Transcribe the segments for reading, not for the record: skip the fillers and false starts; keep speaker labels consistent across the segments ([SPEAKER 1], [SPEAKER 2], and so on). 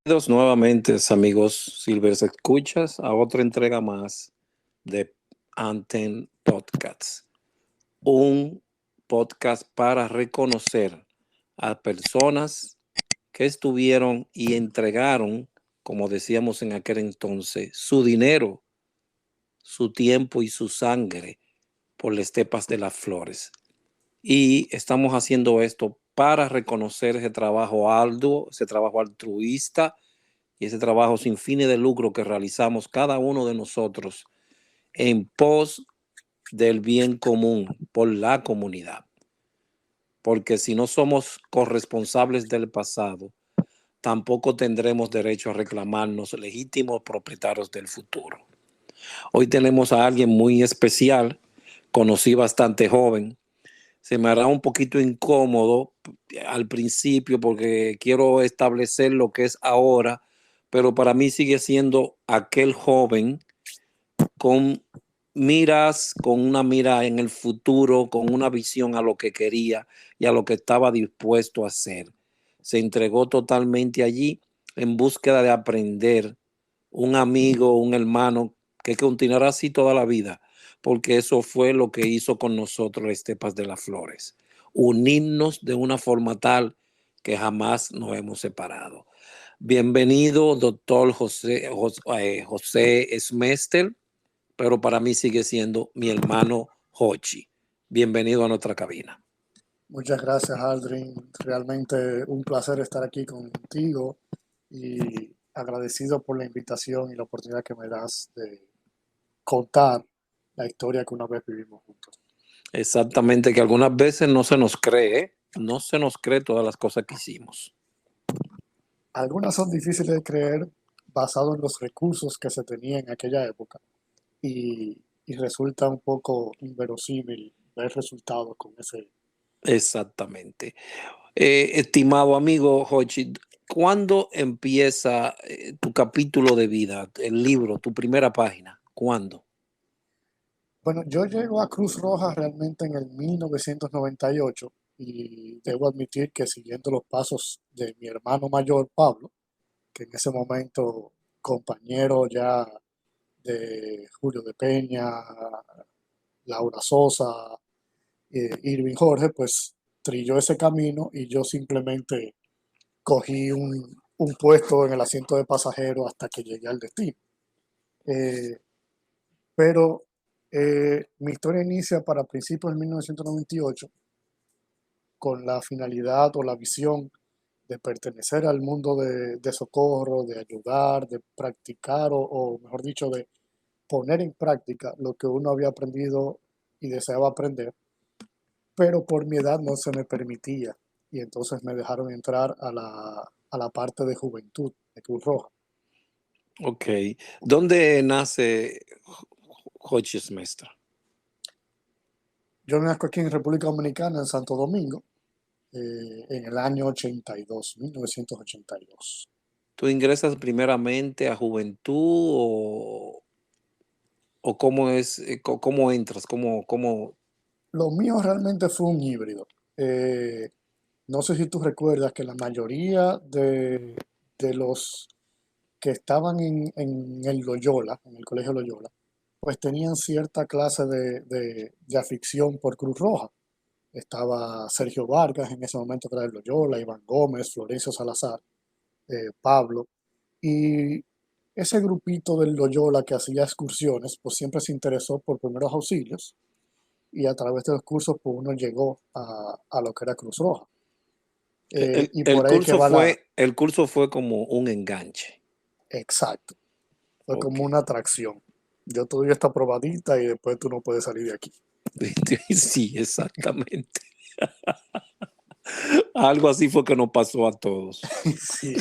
[SPEAKER 1] Bienvenidos nuevamente, amigos Silvers Escuchas, a otra entrega más de Anten Podcasts, un podcast para reconocer a personas que estuvieron y entregaron, como decíamos en aquel entonces, su dinero, su tiempo y su sangre por las estepas de las flores. Y estamos haciendo esto para reconocer ese trabajo arduo, ese trabajo altruista y ese trabajo sin fines de lucro que realizamos cada uno de nosotros en pos del bien común por la comunidad. Porque si no somos corresponsables del pasado, tampoco tendremos derecho a reclamarnos legítimos propietarios del futuro. Hoy tenemos a alguien muy especial, conocí bastante joven. Se me hará un poquito incómodo al principio porque quiero establecer lo que es ahora, pero para mí sigue siendo aquel joven con miras, con una mira en el futuro, con una visión a lo que quería y a lo que estaba dispuesto a hacer. Se entregó totalmente allí en búsqueda de aprender, un amigo, un hermano que continuará así toda la vida, porque eso fue lo que hizo con nosotros las Estepas de las Flores, unirnos de una forma tal que jamás nos hemos separado. Bienvenido, doctor José Smester, pero para mí sigue siendo mi hermano Hochi. Bienvenido a nuestra cabina.
[SPEAKER 2] Muchas gracias, Aldrin. Realmente un placer estar aquí contigo y agradecido por la invitación y la oportunidad que me das de contar la historia que una vez vivimos juntos.
[SPEAKER 1] Exactamente, que algunas veces no se nos cree, no se nos cree todas las cosas que hicimos.
[SPEAKER 2] Algunas son difíciles de creer basado en los recursos que se tenían en aquella época y resulta un poco inverosímil ver resultados con ese.
[SPEAKER 1] Exactamente. Estimado amigo Hochi, ¿cuándo empieza tu capítulo de vida, el libro, tu primera página? ¿Cuándo?
[SPEAKER 2] Bueno, yo llego a Cruz Roja realmente en el 1998 y debo admitir que siguiendo los pasos de mi hermano mayor, Pablo, que en ese momento compañero ya de Julio de Peña, Laura Sosa, Irving Jorge, pues trilló ese camino y yo simplemente cogí un puesto en el asiento de pasajero hasta que llegué al destino. Eh, pero mi historia inicia para principios de 1998 con la finalidad o la visión de pertenecer al mundo de socorro, de ayudar, de practicar o mejor dicho, de poner en práctica lo que uno había aprendido y deseaba aprender, pero por mi edad no se me permitía y entonces me dejaron entrar a la parte de juventud de Cruz Roja.
[SPEAKER 1] Ok. ¿Dónde nace Hochi Smester?
[SPEAKER 2] Yo nazco aquí en República Dominicana, en Santo Domingo, en el año 82, 1982.
[SPEAKER 1] ¿Tú ingresas primeramente a juventud o cómo es, cómo entras? ¿Cómo?
[SPEAKER 2] Lo mío realmente fue un híbrido. Eh, no sé si tú recuerdas que la mayoría de los que estaban en el Loyola, en el colegio Loyola, pues tenían cierta clase de afición por Cruz Roja. Estaba Sergio Vargas en ese momento que era del Loyola, Iván Gómez, Florencio Salazar, Pablo. Y ese grupito del Loyola que hacía excursiones, pues siempre se interesó por primeros auxilios y a través de los cursos pues uno llegó a lo que era Cruz Roja. Y por ahí que va la.
[SPEAKER 1] El curso fue como un enganche.
[SPEAKER 2] Exacto, fue
[SPEAKER 1] Ok.
[SPEAKER 2] como una atracción. Yo te doy esta probadita y después tú no puedes salir de aquí.
[SPEAKER 1] Sí, exactamente. Algo así fue que nos pasó a todos.
[SPEAKER 2] Sí.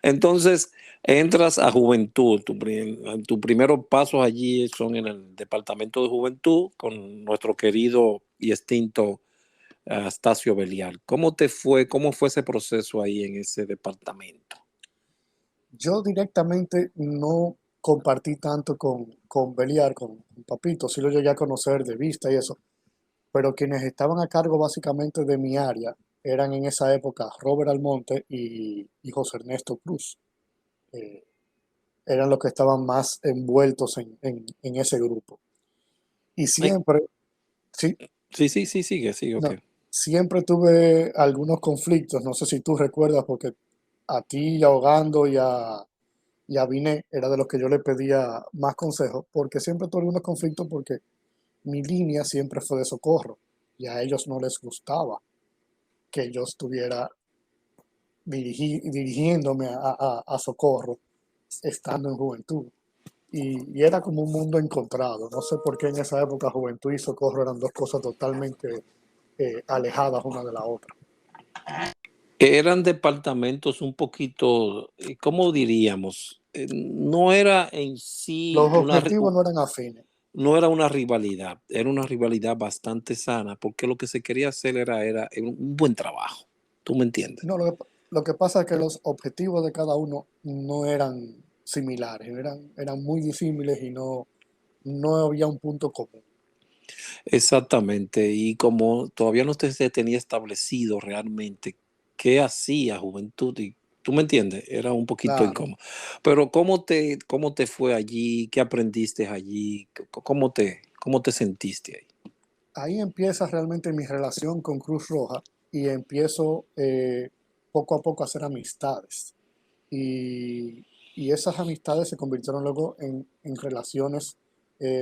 [SPEAKER 1] Entonces, entras a juventud. Tus primeros pasos allí son en el departamento de juventud con nuestro querido y extinto Astacio Belial. ¿Cómo te fue? ¿Cómo fue ese proceso ahí en ese departamento?
[SPEAKER 2] Yo directamente no compartí tanto con Beliar, con Papito, sí lo llegué a conocer de vista y eso, pero quienes estaban a cargo básicamente de mi área eran en esa época Robert Almonte y José Ernesto Cruz. Eh, Eran los que estaban más envueltos en ese grupo. Y
[SPEAKER 1] Ay,
[SPEAKER 2] siempre, sí,
[SPEAKER 1] sí, sí, sí, sigue, ok.
[SPEAKER 2] no, siempre tuve algunos conflictos, no sé si tú recuerdas, porque a ti, ahogando y a Binet era de los que yo le pedía más consejos, porque siempre tuve algunos conflictos porque mi línea siempre fue de socorro y a ellos no les gustaba que yo estuviera dirigiéndome a socorro estando en juventud. Y era como un mundo encontrado. No sé por qué en esa época juventud y socorro eran dos cosas totalmente alejadas una de la otra.
[SPEAKER 1] Eran departamentos un poquito, ¿cómo diríamos? No era en sí
[SPEAKER 2] Los objetivos no eran afines.
[SPEAKER 1] no era una rivalidad, era una rivalidad bastante sana, porque lo que se quería hacer era un buen trabajo. ¿Tú me entiendes?
[SPEAKER 2] No, lo que pasa es que los objetivos de cada uno no eran similares, eran muy disímiles y no había un punto común.
[SPEAKER 1] Exactamente. Y como todavía no se tenía establecido realmente qué hacía Juventud, y tú me entiendes, era un poquito
[SPEAKER 2] Claro,
[SPEAKER 1] incómodo. Pero ¿cómo te fue allí? ¿Qué aprendiste allí? ¿Cómo te sentiste ahí?
[SPEAKER 2] ahí empieza realmente mi relación con Cruz Roja y empiezo poco a poco a hacer amistades. Y esas amistades se convirtieron luego en relaciones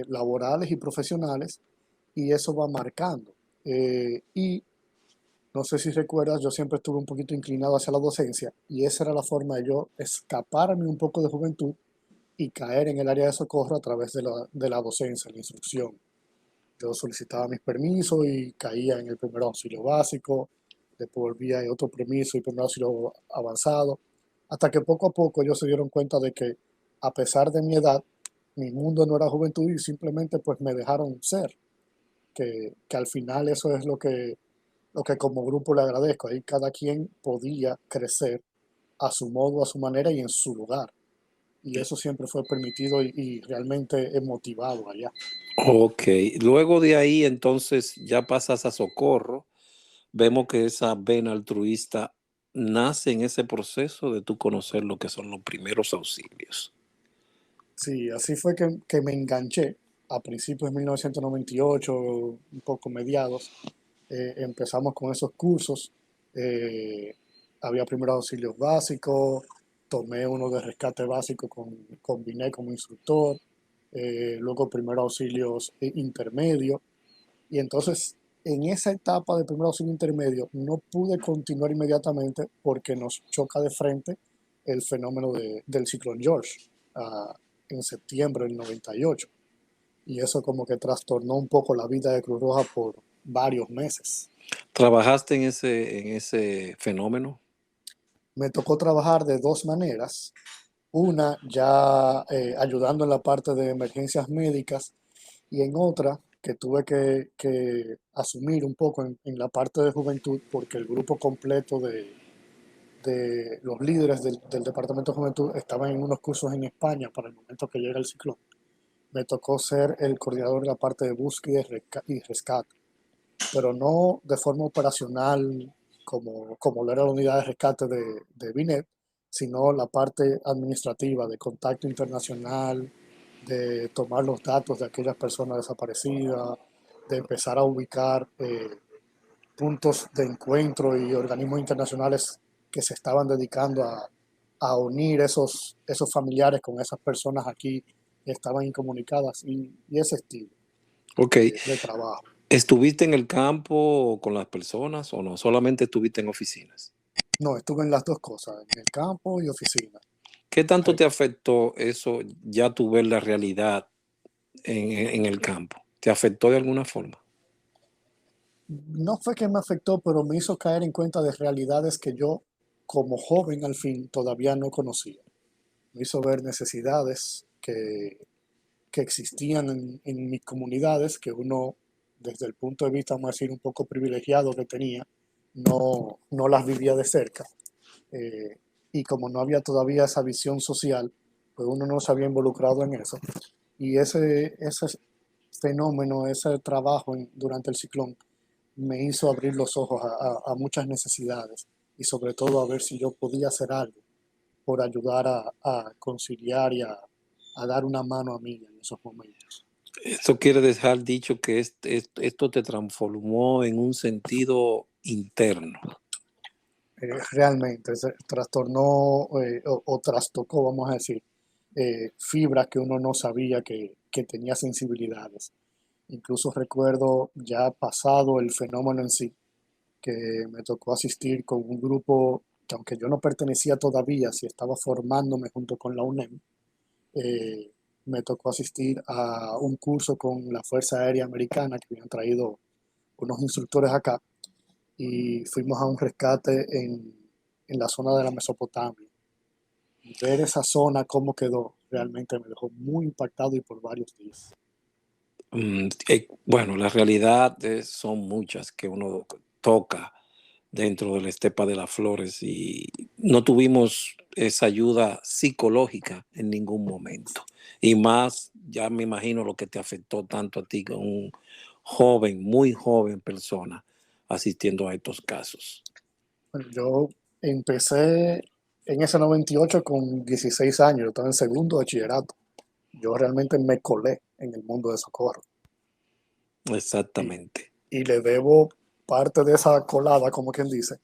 [SPEAKER 2] laborales y profesionales y eso va marcando. Y no sé si recuerdas, yo siempre estuve un poquito inclinado hacia la docencia y esa era la forma de yo escaparme un poco de juventud y caer en el área de socorro a través de la docencia, la instrucción. Yo solicitaba mis permisos y caía en el primer auxilio básico, después volvía en otro permiso y primer auxilio avanzado, hasta que poco a poco ellos se dieron cuenta de que a pesar de mi edad, mi mundo no era juventud y simplemente pues me dejaron ser, que al final eso es lo que como grupo le agradezco. Ahí cada quien podía crecer a su modo, a su manera y en su lugar. Y eso siempre fue permitido y realmente motivado allá.
[SPEAKER 1] Ok, luego de ahí entonces ya pasas a Socorro. Vemos que esa vena altruista nace en ese proceso de tú conocer lo que son los primeros auxilios.
[SPEAKER 2] Sí, así fue que me enganché a principios de 1998, un poco mediados. Empezamos con esos cursos. eh, Había primeros auxilios básicos, tomé uno de rescate básico con Binet como instructor, luego primeros auxilios intermedio. Y entonces, en esa etapa de primer auxilio intermedio, no pude continuar inmediatamente porque nos choca de frente el fenómeno del ciclón George ah, en septiembre del 98. Y eso como que trastornó un poco la vida de Cruz Roja por varios meses.
[SPEAKER 1] ¿Trabajaste en ese fenómeno?
[SPEAKER 2] Me tocó trabajar de dos maneras. Una ya ayudando en la parte de emergencias médicas y en otra que tuve que asumir un poco en la parte de juventud porque el grupo completo de los líderes del Departamento de Juventud estaban en unos cursos en España para el momento que llega el ciclón. Me tocó ser el coordinador de la parte de búsqueda y rescate, pero no de forma operacional como lo era la unidad de rescate de Binet, sino la parte administrativa de contacto internacional, de tomar los datos de aquellas personas desaparecidas, de empezar a ubicar puntos de encuentro y organismos internacionales que se estaban dedicando a unir esos familiares con esas personas aquí que estaban incomunicadas y ese estilo
[SPEAKER 1] Ok.
[SPEAKER 2] de trabajo.
[SPEAKER 1] ¿Estuviste en el campo con las personas o no? ¿Solamente estuviste en oficinas?
[SPEAKER 2] No, estuve en las dos cosas, en el campo y oficina.
[SPEAKER 1] ¿Qué tanto
[SPEAKER 2] Re-
[SPEAKER 1] te afectó eso, ya tú ver la realidad en el campo? ¿Te afectó de alguna forma?
[SPEAKER 2] No fue que me afectó, pero me hizo caer en cuenta de realidades que yo, como joven al fin, todavía no conocía. Me hizo ver necesidades que existían en mis comunidades, que uno, desde el punto de vista, vamos a decir, un poco privilegiado que tenía, no las vivía de cerca. Eh, y como no había todavía esa visión social, pues uno no se había involucrado en eso. Y ese fenómeno, ese trabajo durante el ciclón, me hizo abrir los ojos a muchas necesidades y sobre todo a ver si yo podía hacer algo por ayudar a conciliar y a dar una mano amiga en esos momentos.
[SPEAKER 1] Eso quiere dejar dicho que esto te transformó en un sentido interno.
[SPEAKER 2] Realmente se trastornó o trastocó, vamos a decir, fibras que uno no sabía que tenía sensibilidades. Incluso recuerdo ya pasado el fenómeno en sí, que me tocó asistir con un grupo que aunque yo no pertenecía todavía, sí estaba formándome junto con la UNEM, eh, me tocó asistir a un curso con la Fuerza Aérea Americana que habían traído unos instructores acá y fuimos a un rescate en la zona de la Mesopotamia. Ver esa zona, cómo quedó, realmente me dejó muy impactado y por varios días.
[SPEAKER 1] Bueno, la realidad son muchas que uno toca dentro de la estepa de las flores y no tuvimos esa ayuda psicológica en ningún momento. Y más, ya me imagino lo que te afectó tanto a ti como un joven, muy joven persona asistiendo a estos casos.
[SPEAKER 2] Bueno, yo empecé en ese 98 con 16 años, yo estaba en segundo de bachillerato. Yo realmente me colé en el mundo de socorro y,
[SPEAKER 1] Exactamente.
[SPEAKER 2] y le debo parte de esa colada, como quien dice,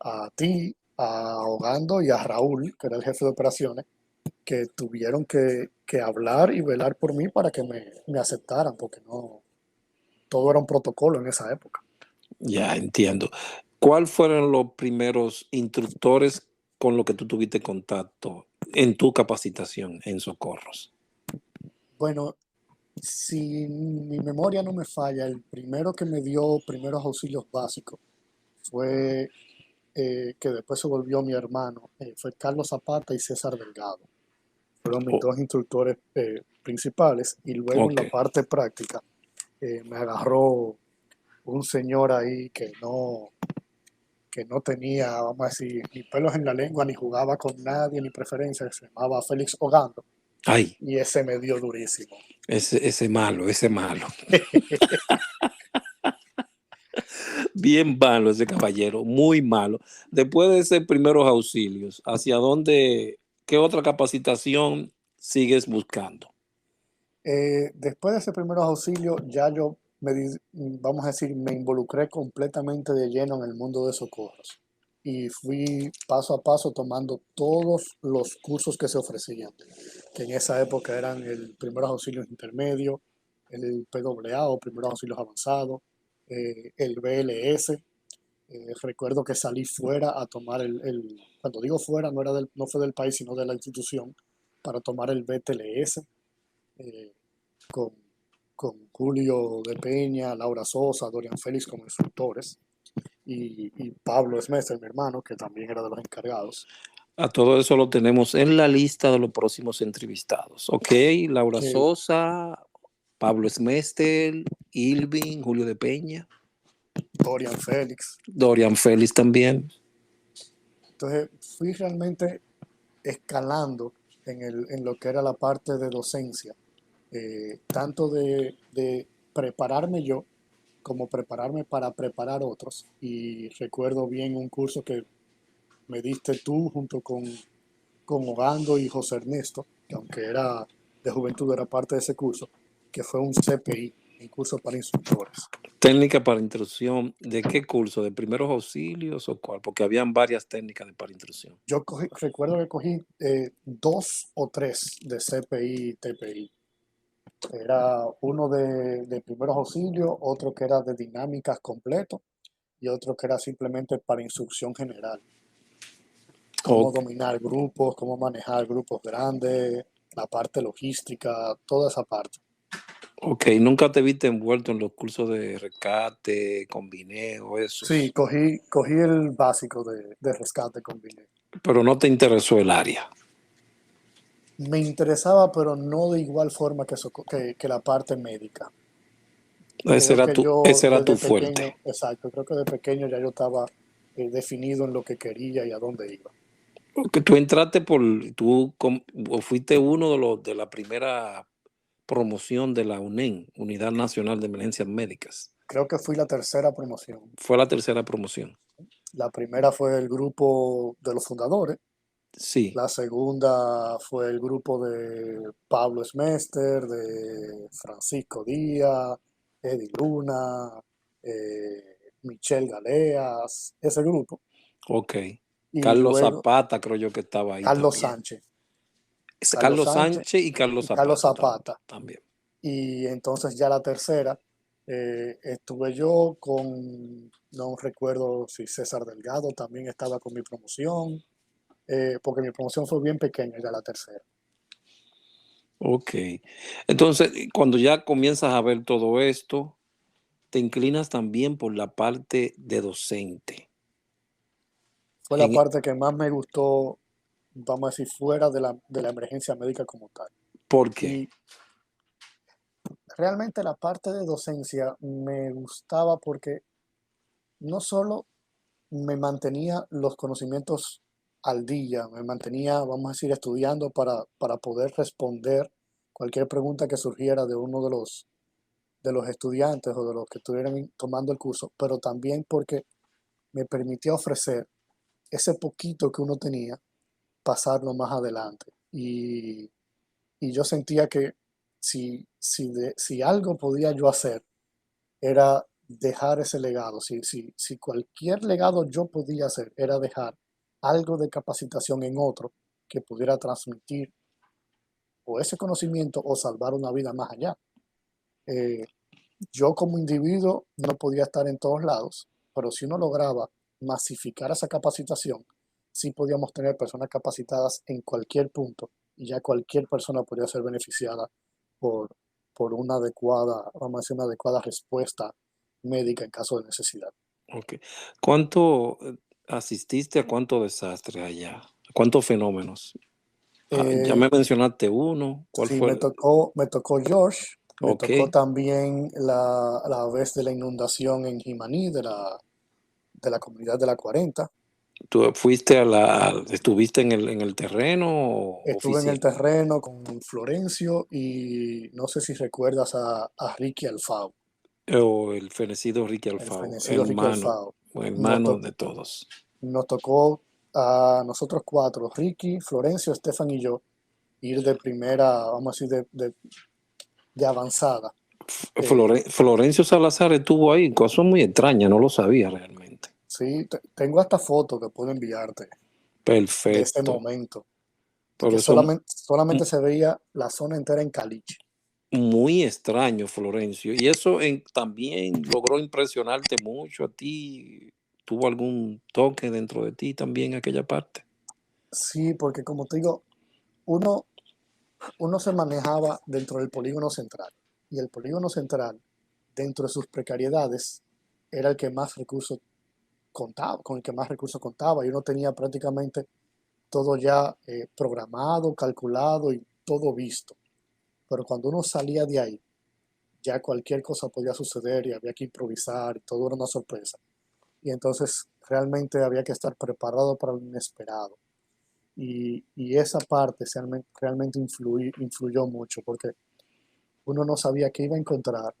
[SPEAKER 2] a ti, a Hogando y a Raúl, que era el jefe de operaciones, que tuvieron que hablar y velar por mí para que me aceptaran, porque no, todo era un protocolo en esa época.
[SPEAKER 1] Ya entiendo. ¿Cuáles fueron los primeros instructores con los que tú tuviste contacto en tu capacitación en socorros?
[SPEAKER 2] Bueno, si mi memoria no me falla, el primero que me dio primeros auxilios básicos fue que después se volvió mi hermano, fue Carlos Zapata y César Delgado. Fueron mis
[SPEAKER 1] Oh,
[SPEAKER 2] dos instructores principales y luego en
[SPEAKER 1] ok.
[SPEAKER 2] la parte práctica me agarró un señor ahí que no tenía, vamos a decir, ni pelos en la lengua, ni jugaba con nadie, ni preferencia, se llamaba Félix Ogando,
[SPEAKER 1] Ay,
[SPEAKER 2] y ese me dio durísimo.
[SPEAKER 1] ese malo, ese malo. Bien malo ese caballero, muy malo. Después de esos primeros auxilios, ¿hacia dónde, qué otra capacitación sigues buscando?
[SPEAKER 2] Después de ese primer auxilio, ya yo, vamos a decir, me involucré completamente de lleno en el mundo de socorros y fui paso a paso tomando todos los cursos que se ofrecían, que en esa época eran el primeros auxilios intermedio, el PAA o primeros auxilios avanzados, el BLS. Recuerdo que salí fuera a tomar cuando digo fuera, no fue del país, sino de la institución, para tomar el BTLS eh, con, con Julio de Peña, Laura Sosa, Dorian Félix como instructores y Pablo Smester, mi hermano, que también era de los encargados.
[SPEAKER 1] A todo eso lo tenemos en la lista de los próximos entrevistados. Ok, Laura
[SPEAKER 2] Que
[SPEAKER 1] Sosa, Pablo Smestel, Ilvin, Julio de Peña,
[SPEAKER 2] Dorian Félix.
[SPEAKER 1] Dorian Félix también.
[SPEAKER 2] Entonces fui realmente escalando en lo que era la parte de docencia, tanto de prepararme yo como prepararme para preparar otros. Y recuerdo bien un curso que me diste tú junto con Ogando y José Ernesto, que aunque era de juventud era parte de ese curso, que fue un CPI, un curso para instructores.
[SPEAKER 1] Técnica para instrucción, ¿de qué curso? ¿De primeros auxilios o cuál? Porque habían varias técnicas para instrucción.
[SPEAKER 2] Recuerdo que cogí dos o tres de CPI y TPI. Era uno de primeros auxilios, otro que era de dinámicas completo y otro que era simplemente para instrucción general. Cómo
[SPEAKER 1] Ok,
[SPEAKER 2] dominar grupos, cómo manejar grupos grandes, la parte logística, toda esa parte.
[SPEAKER 1] ok, nunca te viste envuelto en los cursos de rescate, combineo,
[SPEAKER 2] Sí,
[SPEAKER 1] esos,
[SPEAKER 2] cogí el básico de rescate con Binet.
[SPEAKER 1] pero no te interesó el área.
[SPEAKER 2] Me interesaba, pero no de igual forma que la parte médica. Creo que yo
[SPEAKER 1] Ese era tu
[SPEAKER 2] desde pequeño,
[SPEAKER 1] fuerte.
[SPEAKER 2] exacto, creo que de pequeño ya yo estaba definido en lo que quería y a dónde iba.
[SPEAKER 1] Porque tú entraste o fuiste uno de de la primera promoción de la UNEM, Unidad Nacional de Emergencias Médicas.
[SPEAKER 2] creo que fui la tercera promoción.
[SPEAKER 1] Fue la tercera promoción.
[SPEAKER 2] La primera fue el grupo de los fundadores.
[SPEAKER 1] Sí,
[SPEAKER 2] La segunda fue el grupo de Pablo Smester, de Francisco Díaz, Eddie Luna, Michelle Galeas, ese grupo.
[SPEAKER 1] ok.
[SPEAKER 2] Y
[SPEAKER 1] Carlos
[SPEAKER 2] luego
[SPEAKER 1] Zapata creo yo que estaba ahí
[SPEAKER 2] Carlos
[SPEAKER 1] también.
[SPEAKER 2] Sánchez,
[SPEAKER 1] Es
[SPEAKER 2] Carlos
[SPEAKER 1] Carlos
[SPEAKER 2] Sánchez
[SPEAKER 1] Sánchez y Carlos
[SPEAKER 2] y Carlos
[SPEAKER 1] Zapata
[SPEAKER 2] Zapata.
[SPEAKER 1] también.
[SPEAKER 2] Y entonces ya la tercera, estuve yo con, no recuerdo si César Delgado también estaba con mi promoción, porque mi promoción fue bien pequeña ya la tercera.
[SPEAKER 1] Ok. Entonces, cuando ya comienzas a ver todo esto, te inclinas también por la parte de docente.
[SPEAKER 2] Fue la
[SPEAKER 1] En,
[SPEAKER 2] parte que más me gustó, vamos a decir, fuera de la emergencia médica como tal.
[SPEAKER 1] ¿Por qué?
[SPEAKER 2] Y realmente la parte de docencia me gustaba porque no solo me mantenía los conocimientos al día, me mantenía, vamos a decir, estudiando para poder responder cualquier pregunta que surgiera de uno de los estudiantes o de los que estuvieran tomando el curso, pero también porque me permitía ofrecer ese poquito que uno tenía, pasarlo más adelante. Y yo sentía que si algo podía yo hacer, era dejar ese legado. Si cualquier legado yo podía hacer, era dejar algo de capacitación en otro que pudiera transmitir o ese conocimiento o salvar una vida más allá. Eh, yo como individuo no podía estar en todos lados, pero si uno lograba masificar esa capacitación, sí podíamos tener personas capacitadas en cualquier punto y ya cualquier persona podría ser beneficiada por, por una adecuada, vamos a decir, una adecuada respuesta médica en caso de necesidad.
[SPEAKER 1] Ok. ¿Cuánto asististe a cuántos desastres allá? ¿Cuántos fenómenos? Ah, ya
[SPEAKER 2] Eh,
[SPEAKER 1] me mencionaste uno. ¿Cuál
[SPEAKER 2] sí,
[SPEAKER 1] fue?
[SPEAKER 2] me tocó George, me
[SPEAKER 1] Ok.
[SPEAKER 2] tocó también la vez de la inundación en Jimaní, de la comunidad de la 40.
[SPEAKER 1] ¿Tú estuviste en el terreno o
[SPEAKER 2] Estuve en el
[SPEAKER 1] oficina?
[SPEAKER 2] terreno con Florencio y no sé si recuerdas a Ricky Alfao,
[SPEAKER 1] O el fenecido Ricky
[SPEAKER 2] el
[SPEAKER 1] Alfaro,
[SPEAKER 2] fenecido Ricky Alfao. Nos,
[SPEAKER 1] hermano
[SPEAKER 2] to-
[SPEAKER 1] de todos.
[SPEAKER 2] nos tocó a nosotros cuatro, Ricky, Florencio, Estefan y yo, ir de primera, vamos a decir, de avanzada. Eh,
[SPEAKER 1] Florencio Salazar estuvo ahí, cosa muy extraña, no lo sabía realmente.
[SPEAKER 2] sí, tengo hasta foto que puedo enviarte de ese
[SPEAKER 1] Perfecto.
[SPEAKER 2] momento,
[SPEAKER 1] Por
[SPEAKER 2] que
[SPEAKER 1] eso
[SPEAKER 2] solamente se veía la zona entera en caliche.
[SPEAKER 1] muy extraño, Florencio. Y eso también logró impresionarte mucho a ti. ¿Tuvo algún toque dentro de ti también aquella parte?
[SPEAKER 2] Sí, porque como te digo, uno, uno se manejaba dentro del polígono central y el polígono central, dentro de sus precariedades, era el que más recursos contaba, con el que más recursos contaba y uno tenía prácticamente todo ya programado, calculado y todo visto. Pero cuando uno salía de ahí, ya cualquier cosa podía suceder y había que improvisar y todo era una sorpresa. Y entonces realmente había que estar preparado para lo inesperado. Y esa parte realmente influyó mucho porque uno no sabía qué iba a encontrar,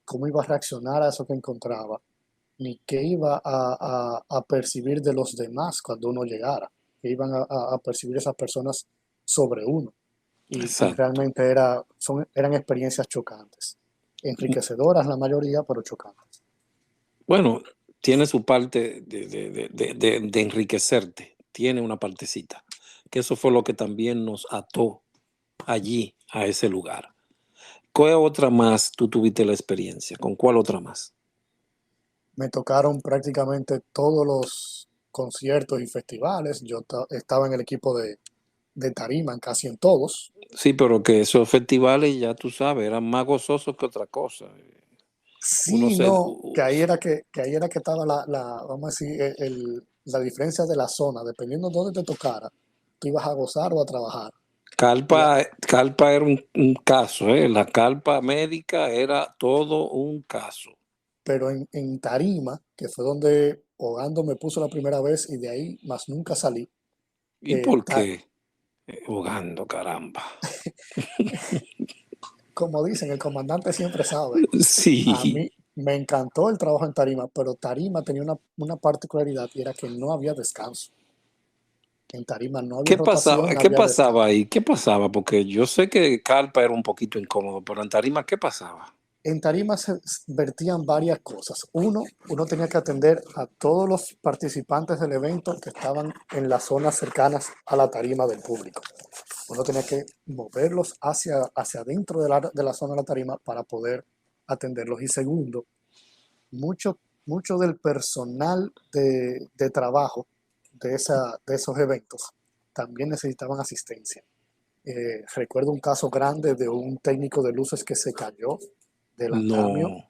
[SPEAKER 2] cómo iba a reaccionar a eso que encontraba, ni qué iba a percibir de los demás cuando uno llegara, que iban a percibir esas personas sobre uno. Y
[SPEAKER 1] Exacto.
[SPEAKER 2] realmente eran experiencias chocantes, enriquecedoras la mayoría, pero chocantes.
[SPEAKER 1] Bueno, tiene su parte de enriquecerte, tiene una partecita, que eso fue lo que también nos ató allí, a ese lugar. ¿Cuál otra más tú tuviste la experiencia? ¿Con cuál otra más?
[SPEAKER 2] Me tocaron prácticamente todos los conciertos y festivales. Yo estaba en el equipo de tarima en casi en todos.
[SPEAKER 1] Sí, pero que esos festivales, ya tú sabes, eran más gozosos que otra cosa. Uno
[SPEAKER 2] Sí,
[SPEAKER 1] se...
[SPEAKER 2] no, que ahí era que estaba vamos a decir, la diferencia de la zona. Dependiendo de dónde te tocara, tú ibas a gozar o a trabajar. Y
[SPEAKER 1] Calpa era un caso, ¿eh? La calpa médica era todo un caso.
[SPEAKER 2] pero en tarima, que fue donde Ogando me puso la primera vez y de ahí más nunca salí.
[SPEAKER 1] ¿Y
[SPEAKER 2] eh,
[SPEAKER 1] por
[SPEAKER 2] ta-
[SPEAKER 1] qué? Jugando, caramba.
[SPEAKER 2] como dicen, el comandante siempre sabe. A
[SPEAKER 1] Sí,
[SPEAKER 2] mí, Me encantó el trabajo en tarima, pero tarima tenía una particularidad y era que no había descanso. En tarima no había
[SPEAKER 1] ¿Qué pasaba?
[SPEAKER 2] rotación, no
[SPEAKER 1] ¿Qué
[SPEAKER 2] había
[SPEAKER 1] pasaba
[SPEAKER 2] descanso.
[SPEAKER 1] ahí? ¿Qué pasaba? Porque yo sé que carpa era un poquito incómodo, pero en tarima, ¿qué pasaba?
[SPEAKER 2] En tarima se vertían varias cosas. Uno tenía que atender a todos los participantes del evento que estaban en las zonas cercanas a la tarima del público. Uno tenía que moverlos hacia adentro de la zona de la tarima para poder atenderlos. Y segundo, mucho, mucho del personal de trabajo de esos eventos también necesitaban asistencia. Recuerdo un caso grande de un técnico de luces que se cayó del andamio
[SPEAKER 1] No.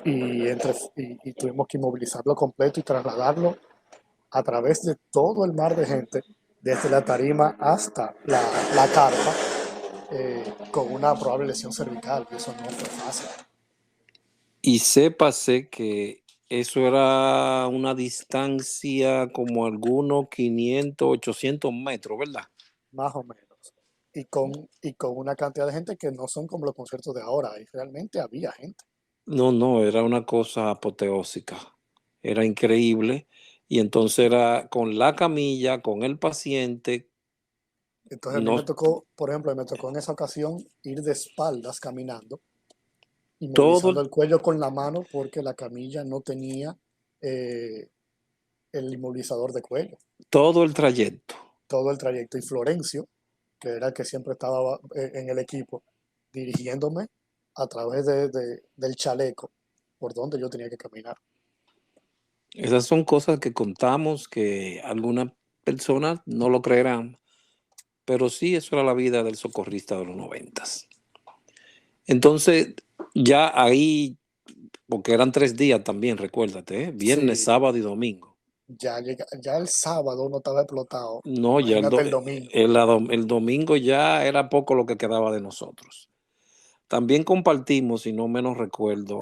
[SPEAKER 2] y tuvimos que inmovilizarlo completo y trasladarlo a través de todo el mar de gente, desde la tarima hasta la carpa, con una probable lesión cervical, y eso no fue fácil.
[SPEAKER 1] Y sépase que eso era una distancia como algunos 500, 800 metros, ¿verdad?
[SPEAKER 2] Más o menos. Y con una cantidad de gente que no son como los conciertos de ahora, ahí realmente había gente.
[SPEAKER 1] No, no, era una cosa apoteósica. Era increíble. Y entonces era con la camilla, con el paciente,
[SPEAKER 2] Entonces a mí me
[SPEAKER 1] no,
[SPEAKER 2] tocó, por ejemplo, me tocó en esa ocasión ir de espaldas caminando,
[SPEAKER 1] todo,
[SPEAKER 2] inmovilizando el cuello con la mano porque la camilla no tenía eh, el inmovilizador de cuello.
[SPEAKER 1] todo el trayecto.
[SPEAKER 2] Todo el trayecto. Y Florencio, que era el que siempre estaba en el equipo, dirigiéndome a través del chaleco por donde yo tenía que caminar.
[SPEAKER 1] Esas son cosas que contamos que algunas personas no lo creerán, pero sí, eso era la vida del socorrista de los noventas. Entonces, ya ahí, porque eran 3 días también, recuérdate, ¿eh? Viernes,
[SPEAKER 2] Sí,
[SPEAKER 1] sábado y domingo.
[SPEAKER 2] ya el sábado no estaba explotado.
[SPEAKER 1] No, ya
[SPEAKER 2] Imagínate el domingo.
[SPEAKER 1] el domingo ya era poco lo que quedaba de nosotros. También compartimos, si no menos recuerdo,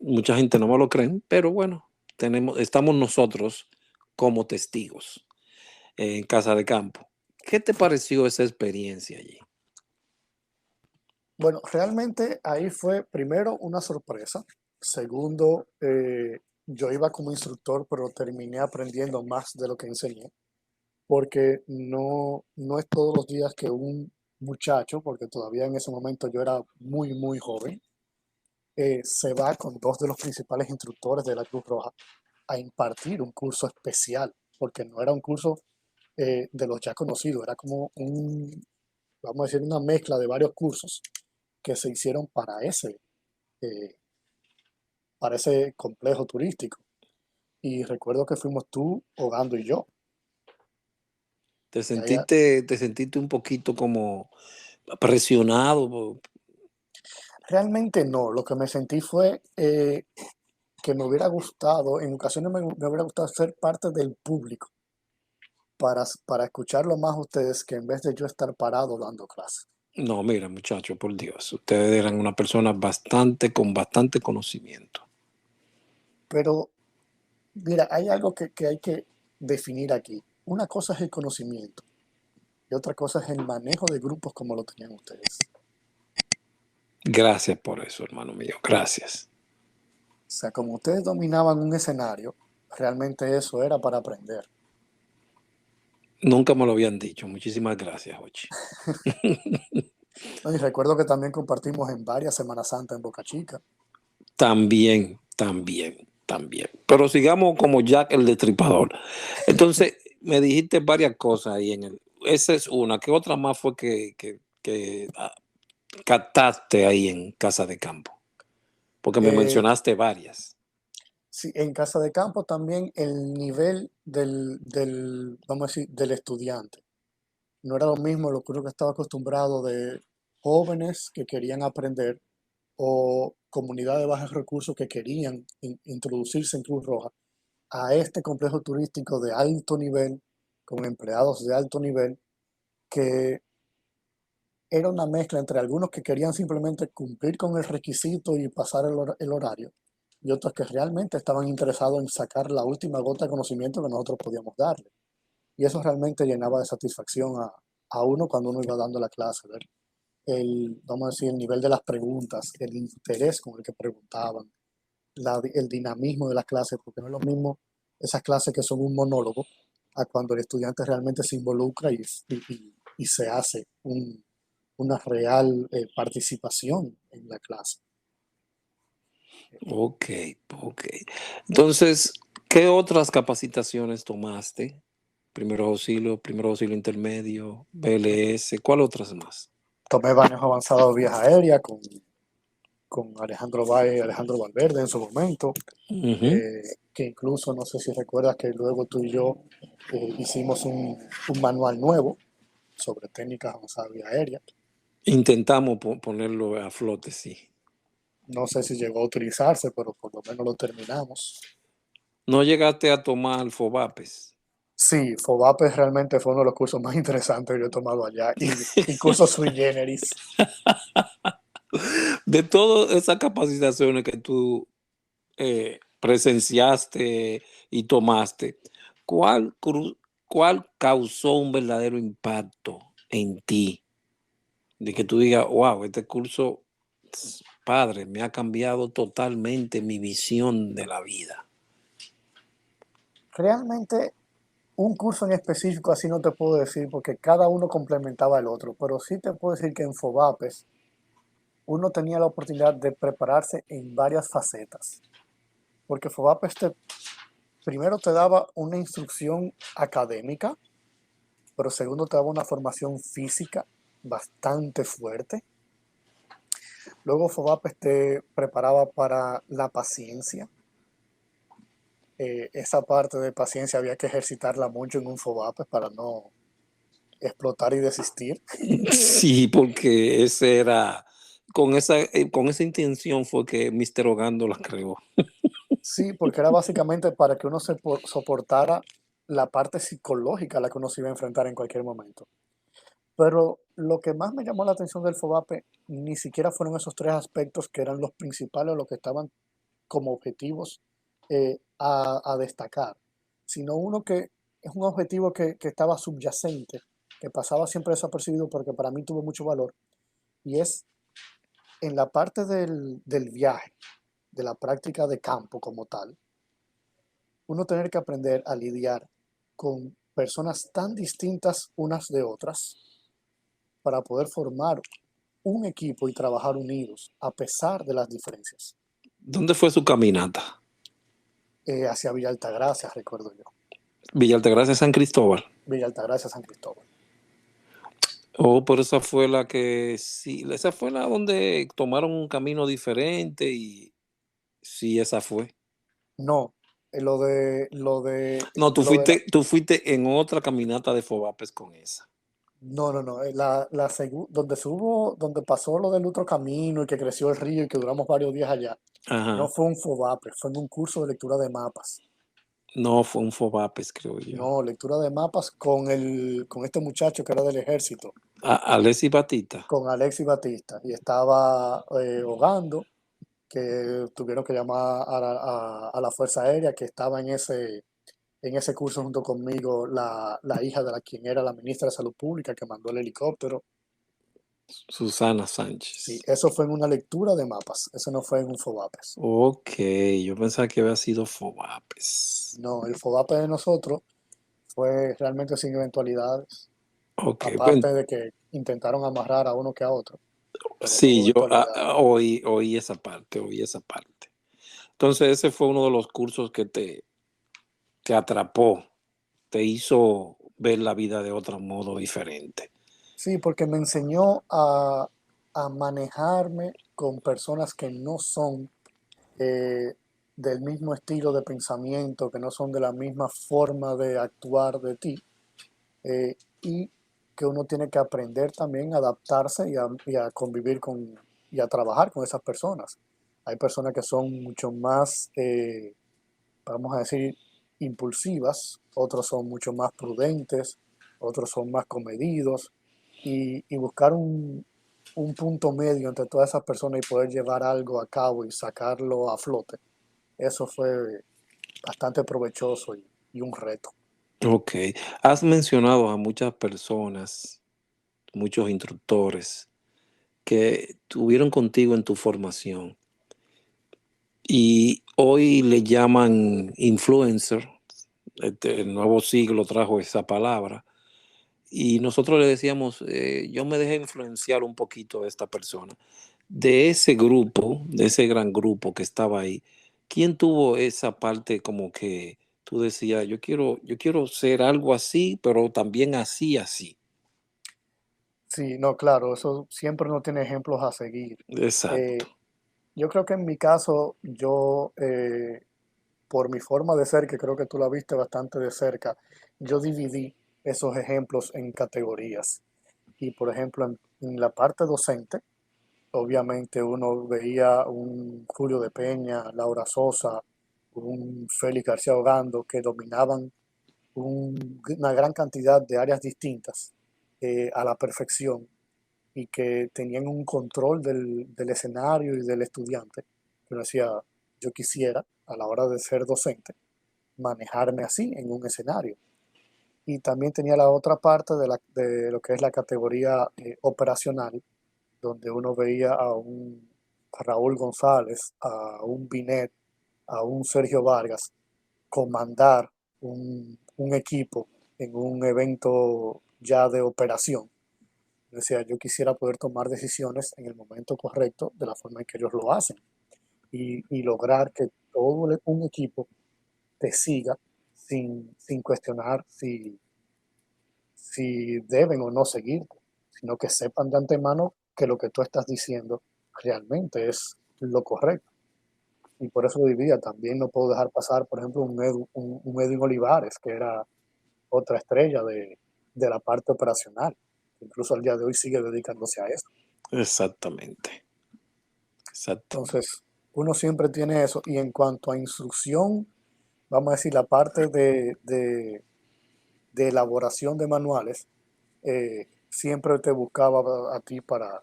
[SPEAKER 1] mucha gente no me lo creen, pero bueno, estamos nosotros como testigos en Casa de Campo. ¿Qué te pareció esa experiencia allí?
[SPEAKER 2] Bueno, realmente ahí fue primero una sorpresa. Segundo, yo iba como instructor, pero terminé aprendiendo más de lo que enseñé, porque no es todos los días que un muchacho, porque todavía en ese momento yo era muy, muy joven, se va con dos de los principales instructores de la Cruz Roja a impartir un curso especial, porque no era un curso de los ya conocidos, era como vamos a decir, una mezcla de varios cursos que se hicieron eh, para ese complejo turístico. Y recuerdo que fuimos tú, Ogando y yo. Y allá,
[SPEAKER 1] Te sentiste un poquito como presionado?
[SPEAKER 2] realmente no, lo que me sentí fue que me hubiera gustado, en ocasiones me hubiera gustado ser parte del público para escucharlo más a ustedes que en vez de yo estar parado dando clases.
[SPEAKER 1] No, mira, muchacho, por Dios, ustedes eran una persona con bastante conocimiento.
[SPEAKER 2] Pero mira, hay algo que hay que definir aquí. Una cosa es el conocimiento y otra cosa es el manejo de grupos como lo tenían ustedes.
[SPEAKER 1] Gracias por eso, hermano mío, gracias.
[SPEAKER 2] O sea, como ustedes dominaban un escenario, realmente eso era para aprender.
[SPEAKER 1] Nunca me lo habían dicho. Muchísimas gracias, Ochi.
[SPEAKER 2] ¿No? Y recuerdo que también compartimos en varias Semanas Santa en Boca Chica.
[SPEAKER 1] También, también, también. Pero sigamos como Jack el Destripador. Entonces, me dijiste varias cosas ahí en el. Esa es una. ¿Qué otra más fue que captaste ahí en Casa de Campo? Porque me
[SPEAKER 2] Eh,
[SPEAKER 1] mencionaste varias.
[SPEAKER 2] sí, en Casa de Campo también el nivel vamos a decir, del estudiante. No era lo mismo lo que uno que estaba acostumbrado de jóvenes que querían aprender o comunidad de bajos recursos que querían introducirse en Cruz Roja a este complejo turístico de alto nivel, con empleados de alto nivel, que era una mezcla entre algunos que querían simplemente cumplir con el requisito y pasar el horario, y otros que realmente estaban interesados en sacar la última gota de conocimiento que nosotros podíamos darle. Y eso realmente llenaba de satisfacción a uno cuando uno iba dando la clase, ¿ver? vamos a decir, el nivel de las preguntas, el interés con el que preguntaban, el dinamismo de las clases, porque no es lo mismo esas clases que son un monólogo a cuando el estudiante realmente se involucra y se hace una real participación en la clase.
[SPEAKER 1] Ok, ok. Entonces, ¿qué otras capacitaciones tomaste? Primero auxilio intermedio, BLS, ¿cuál otras más?
[SPEAKER 2] Tomé baños avanzados de vía aérea con Alejandro Valle y Alejandro Valverde en su momento,
[SPEAKER 1] Ujú.
[SPEAKER 2] que incluso no sé si recuerdas que luego tú y yo hicimos un manual nuevo sobre técnicas avanzadas de vía aérea.
[SPEAKER 1] Intentamos ponerlo a flote, sí.
[SPEAKER 2] No sé si llegó a utilizarse, pero por lo menos lo terminamos.
[SPEAKER 1] ¿No llegaste a tomar FOBAPES?
[SPEAKER 2] Sí, FOBAPE realmente fue uno de los cursos más interesantes que yo he tomado allá y cursos sui generis.
[SPEAKER 1] De todas esas capacitaciones que tú presenciaste y tomaste, ¿cuál, ¿cuál causó un verdadero impacto en ti? De que tú digas, wow, este curso, padre, me ha cambiado totalmente mi visión de la vida.
[SPEAKER 2] Realmente un curso en específico así no te puedo decir porque cada uno complementaba al otro, pero sí te puedo decir que en FOBAPES uno tenía la oportunidad de prepararse en varias facetas, porque FOBAPES primero te daba una instrucción académica, pero segundo te daba una formación física bastante fuerte. Luego FOBAPES te preparaba para la paciencia. Esa parte de paciencia había que ejercitarla mucho en un FOBAPES para no explotar y desistir.
[SPEAKER 1] Sí, porque ese era, con esa intención fue que Mister Ogando la creó.
[SPEAKER 2] Sí, porque era básicamente para que uno soportara la parte psicológica a la que uno se iba a enfrentar en cualquier momento. Pero lo que más me llamó la atención del FOBAPE ni siquiera fueron esos tres aspectos que eran los principales, los que estaban como objetivos a destacar, sino uno que es un objetivo que estaba subyacente, que pasaba siempre desapercibido porque para mí tuvo mucho valor, y es en la parte del viaje, de la práctica de campo como tal, uno tener que aprender a lidiar con personas tan distintas unas de otras para poder formar un equipo y trabajar unidos a pesar de las diferencias.
[SPEAKER 1] ¿Dónde fue su caminata?
[SPEAKER 2] Hacia Villa Altagracia, recuerdo yo.
[SPEAKER 1] Villa Altagracia, San Cristóbal.
[SPEAKER 2] Villa Altagracia, San Cristóbal.
[SPEAKER 1] Oh, pero esa fue la que sí, esa fue la donde tomaron un camino diferente y sí, esa fue.
[SPEAKER 2] No,
[SPEAKER 1] No,
[SPEAKER 2] lo de la,
[SPEAKER 1] tú fuiste en otra caminata de Fobapes con esa.
[SPEAKER 2] no, no, no, donde pasó lo del otro camino y que creció el río y que duramos varios días allá, no
[SPEAKER 1] Ajá.
[SPEAKER 2] fue un FOBAPE, fue en un curso de lectura de mapas.
[SPEAKER 1] No, fue un Fobapes, creo yo.
[SPEAKER 2] No, lectura de mapas con este muchacho que era del ejército,
[SPEAKER 1] Alessi Batista.
[SPEAKER 2] con Alexis Batista, y estaba Ogando, que tuvieron que llamar a la Fuerza Aérea, que estaba en ese curso junto conmigo, la hija de quien era la ministra de Salud Pública, que mandó el helicóptero.
[SPEAKER 1] Susana
[SPEAKER 2] Sí,
[SPEAKER 1] Sánchez.
[SPEAKER 2] eso fue en una lectura de mapas, eso no fue en un FOBAPES.
[SPEAKER 1] Ok, yo pensaba que había sido Fobapes.
[SPEAKER 2] No, el FOBAPES de nosotros fue realmente sin eventualidades,
[SPEAKER 1] Ok, pues
[SPEAKER 2] aparte de que intentaron amarrar a uno que a otro, pero no hubo
[SPEAKER 1] sí, yo
[SPEAKER 2] eventualidades.
[SPEAKER 1] oí esa parte, oí esa parte. Entonces ese fue uno de los cursos que te atrapó, te hizo ver la vida de otro modo diferente.
[SPEAKER 2] Sí, porque me enseñó a manejarme con personas que no son eh, del mismo estilo de pensamiento, que no son de la misma forma de actuar de ti, y que uno tiene que aprender también a adaptarse y a convivir y a trabajar con esas personas. Hay personas que son mucho más, vamos a decir, impulsivas, otros son mucho más prudentes, otros son más comedidos, y buscar un punto medio entre todas esas personas y poder llevar algo a cabo y sacarlo a flote, eso fue bastante provechoso y un reto.
[SPEAKER 1] Ok, has mencionado a muchas personas, muchos instructores. que tuvieron contigo en tu formación y hoy le llaman influencer. El nuevo siglo trajo esa palabra y nosotros le decíamos, yo me dejé influenciar un poquito de esta persona. De ese grupo, de ese gran grupo que estaba ahí, ¿quién tuvo esa parte como que tú decías, yo quiero ser algo así, pero también así, así?
[SPEAKER 2] Sí, no, claro, eso siempre uno tiene ejemplos a seguir.
[SPEAKER 1] Exacto,
[SPEAKER 2] Eh, yo creo que en mi caso, por mi forma de ser, que creo que tú la viste bastante de cerca, yo dividí esos ejemplos en categorías. Y por ejemplo, en la parte docente, obviamente uno veía un Julio de Peña, Laura Sosa, un Félix García Ogando que dominaban una gran cantidad de áreas distintas a la perfección y que tenían un control del escenario y del estudiante. Yo decía, yo quisiera, a la hora de ser docente, manejarme así en un escenario. Y también tenía la otra parte de lo que es la categoría operacional, donde uno veía a un Raúl González, a un Binet, a un Sergio Vargas comandar un equipo en un evento ya de operación. O sea, yo quisiera poder tomar decisiones en el momento correcto de la forma en que ellos lo hacen y lograr que todo un equipo te siga sin cuestionar si deben o no seguirte, sino que sepan de antemano que lo que tú estás diciendo realmente es lo correcto. Y por eso lo dividía. También no puedo dejar pasar, por ejemplo, un Edwin Olivares, que era otra estrella de la parte operacional. Incluso al día de hoy sigue dedicándose a eso.
[SPEAKER 1] exactamente, exacto.
[SPEAKER 2] Entonces, uno siempre tiene eso. Y en cuanto a instrucción, vamos a decir, la parte de elaboración de manuales, siempre te buscaba a ti para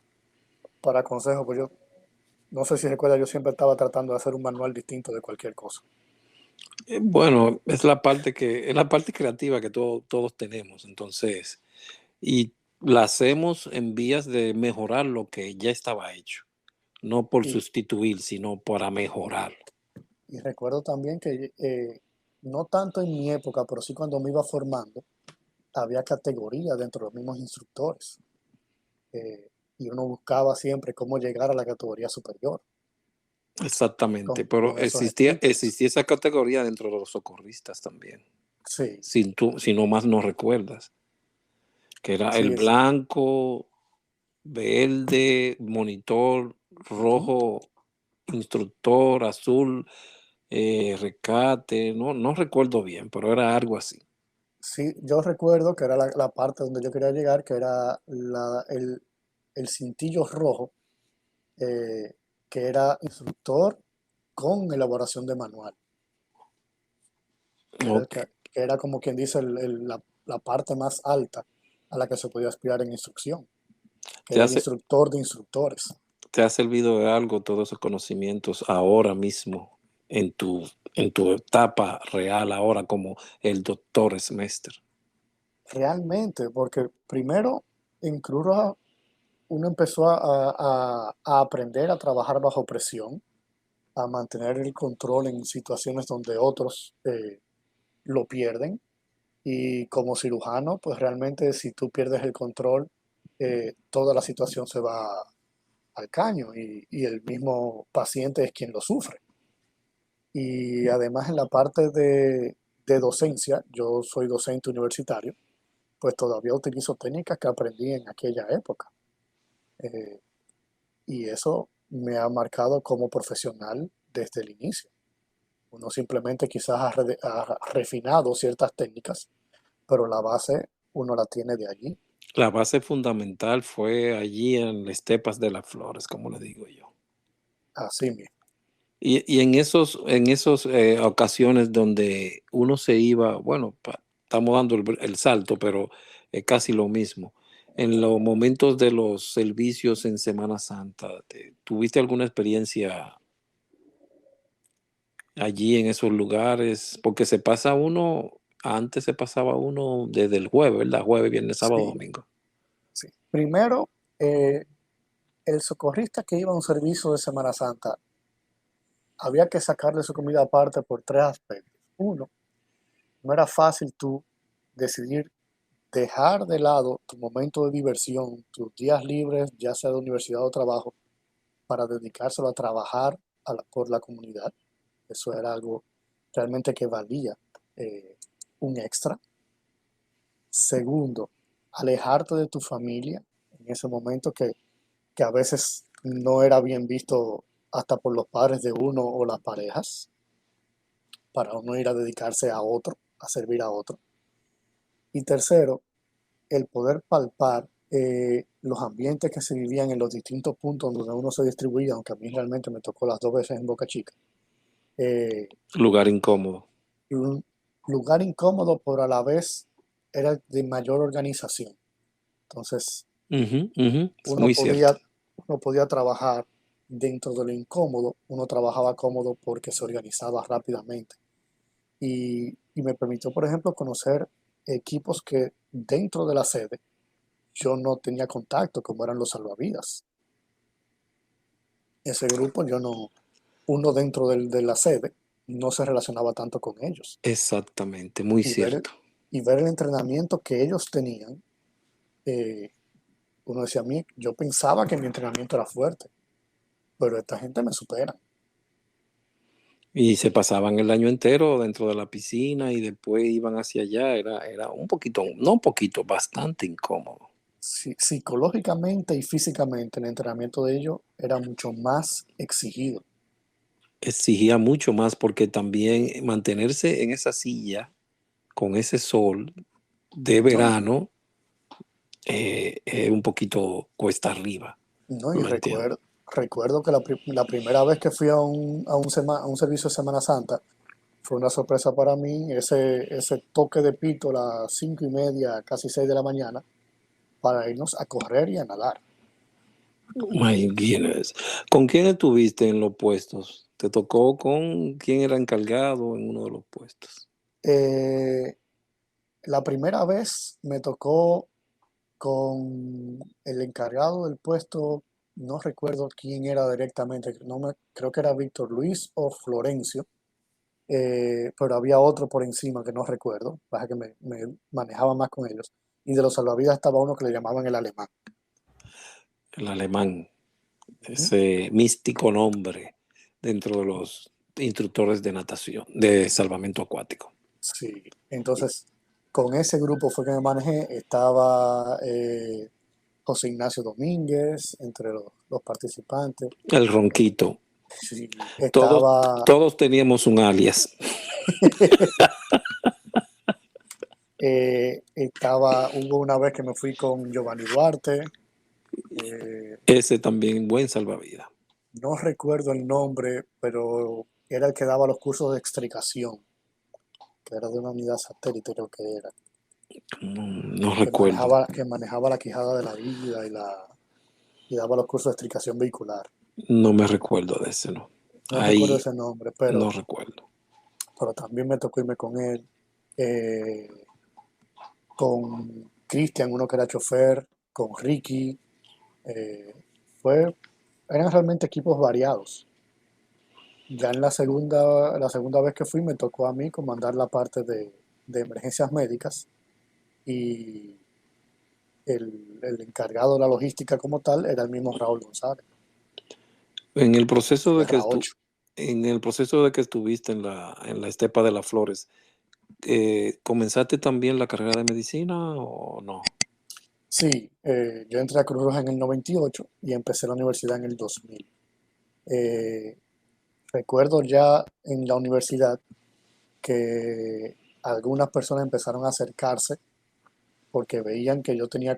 [SPEAKER 2] consejos. Pues yo no sé si recuerdas, yo siempre estaba tratando de hacer un manual distinto de cualquier cosa.
[SPEAKER 1] Bueno, es la parte creativa que todos tenemos, entonces, y la hacemos en vías de mejorar lo que ya estaba hecho, no por
[SPEAKER 2] Y,
[SPEAKER 1] sustituir, sino para mejorar.
[SPEAKER 2] y recuerdo también que no tanto en mi época, pero sí cuando me iba formando, había categorías dentro de los mismos instructores. Y uno buscaba siempre cómo llegar a la categoría superior
[SPEAKER 1] Exactamente, pero
[SPEAKER 2] con esos equipos.
[SPEAKER 1] existía esa categoría dentro de los socorristas también,
[SPEAKER 2] Sí,
[SPEAKER 1] si no más no recuerdas, que era el
[SPEAKER 2] sí, es.
[SPEAKER 1] blanco, verde, monitor,
[SPEAKER 2] Ujú.
[SPEAKER 1] rojo, instructor, azul, rescate, no recuerdo bien, pero era algo así.
[SPEAKER 2] Sí, yo recuerdo que era la parte donde yo quería llegar, que era el cintillo rojo, eh, que era instructor con elaboración de manual, que era,
[SPEAKER 1] Ok.
[SPEAKER 2] que era como quien dice la parte más alta a la que se podía aspirar en instrucción, que
[SPEAKER 1] ¿Te
[SPEAKER 2] era
[SPEAKER 1] ha,
[SPEAKER 2] el instructor de instructores.
[SPEAKER 1] te ha servido de algo todos esos conocimientos ahora mismo en tu etapa real ahora como el doctor Smester?
[SPEAKER 2] Realmente, porque primero en Cruz Roja uno empezó a aprender a trabajar bajo presión, a mantener el control en situaciones donde otros lo pierden. Y como cirujano, pues realmente si tú pierdes el control, toda la situación se va al caño y el mismo paciente es quien lo sufre. Y además en la parte de docencia, yo soy docente universitario, pues todavía utilizo técnicas que aprendí en aquella época. Eh, y eso me ha marcado como profesional desde el inicio. Uno simplemente quizás ha refinado ciertas técnicas, pero la base uno la tiene de allí.
[SPEAKER 1] La base fundamental fue allí en las estepas de las flores, como le digo yo.
[SPEAKER 2] Así mismo.
[SPEAKER 1] Y en esos ocasiones donde uno se iba, bueno, estamos dando el salto, pero es casi lo mismo. En los momentos de los servicios en Semana Santa, ¿tuviste alguna experiencia allí en esos lugares? Porque se pasa uno, antes se pasaba uno desde el jueves, ¿verdad? Jueves, viernes, sábado,
[SPEAKER 2] Sí,
[SPEAKER 1] domingo.
[SPEAKER 2] sí. Primero, eh, el socorrista que iba a un servicio de Semana Santa, había que sacarle su comida aparte por tres aspectos. Uno, no era fácil tú decidir dejar de lado tu momento de diversión, tus días libres, ya sea de universidad o trabajo, para dedicárselo a trabajar por la comunidad. Eso era algo realmente que valía eh, un extra. Segundo, alejarte de tu familia en ese momento que a veces no era bien visto hasta por los padres de uno o las parejas, para uno ir a dedicarse a otro, a servir a otro. Y tercero, el poder palpar los ambientes que se vivían en los distintos puntos donde uno se distribuía, aunque a mí realmente me tocó las dos veces en Boca Chica. Eh,
[SPEAKER 1] Lugar incómodo.
[SPEAKER 2] un lugar incómodo, pero a la vez era de mayor organización. Entonces,
[SPEAKER 1] Ujú, ujú, es
[SPEAKER 2] uno
[SPEAKER 1] muy cierto.
[SPEAKER 2] podía, uno podía trabajar dentro de lo incómodo, uno trabajaba cómodo porque se organizaba rápidamente. Y me permitió, por ejemplo, conocer equipos que dentro de la sede yo no tenía contacto, como eran los salvavidas. Ese grupo yo no, uno dentro de la sede no se relacionaba tanto con ellos.
[SPEAKER 1] Exactamente, muy
[SPEAKER 2] Y ver,
[SPEAKER 1] cierto.
[SPEAKER 2] y ver el entrenamiento que ellos tenían, eh, uno decía a mí, yo pensaba que mi entrenamiento era fuerte, pero esta gente me supera.
[SPEAKER 1] Y se pasaban el año entero dentro de la piscina y después iban hacia allá. Era un poquito, no un poquito, bastante incómodo.
[SPEAKER 2] Psicológicamente y físicamente el entrenamiento de ellos era mucho más exigido.
[SPEAKER 1] Exigía mucho más porque también mantenerse en esa silla con ese sol de
[SPEAKER 2] No,
[SPEAKER 1] verano es un poquito cuesta arriba.
[SPEAKER 2] no, y
[SPEAKER 1] Lo entiendo.
[SPEAKER 2] recuerdo que la primera vez que fui a un servicio de Semana Santa, fue una sorpresa para mí ese toque de pito a las 5:30, casi 6 de la mañana, para irnos a correr y a nadar.
[SPEAKER 1] My goodness. ¿Con quién estuviste en los puestos? ¿Te tocó con quién era encargado en uno de los puestos?
[SPEAKER 2] Eh, la primera vez me tocó con el encargado del puesto, no recuerdo quién era directamente, creo que era Víctor Luis o Florencio, pero había otro por encima que no recuerdo, pasa que me manejaba más con ellos. Y de los salvavidas estaba uno que le llamaban el alemán.
[SPEAKER 1] El alemán,
[SPEAKER 2] Ujú.
[SPEAKER 1] ese místico nombre dentro de los instructores de natación, de salvamento acuático.
[SPEAKER 2] Sí, entonces con ese grupo fue que me manejé, estaba José Ignacio Domínguez entre los participantes.
[SPEAKER 1] El ronquito.
[SPEAKER 2] Sí,
[SPEAKER 1] Todos,
[SPEAKER 2] estaba,
[SPEAKER 1] todos teníamos un alias.
[SPEAKER 2] hubo una vez que me fui con Giovanni Duarte, eh,
[SPEAKER 1] Ese también buen salvavidas.
[SPEAKER 2] no recuerdo el nombre, pero era el que daba los cursos de extricación, que era de una unidad satélite, creo que era,
[SPEAKER 1] No recuerdo.
[SPEAKER 2] que manejaba la quijada de la vida y daba los cursos de extricación vehicular.
[SPEAKER 1] No me recuerdo de ese, no.
[SPEAKER 2] No recuerdo
[SPEAKER 1] Ahí
[SPEAKER 2] ese nombre,
[SPEAKER 1] no recuerdo.
[SPEAKER 2] pero también me tocó irme con él, eh, con Cristian, uno que era chofer, con Ricky. eh, fue, eran realmente equipos variados. Ya en la segunda vez que fui me tocó a mí comandar la parte de emergencias médicas y el encargado de la logística como tal era el mismo Raúl González,
[SPEAKER 1] En el proceso de que
[SPEAKER 2] r ocho
[SPEAKER 1] en el proceso de que estuviste en la estepa de las flores, ¿comenzaste también la carrera de medicina o no?
[SPEAKER 2] Sí, yo entré a Cruz Roja en el 98 y empecé la universidad en el 2000. Eh, recuerdo ya en la universidad que algunas personas empezaron a acercarse porque veían que yo tenía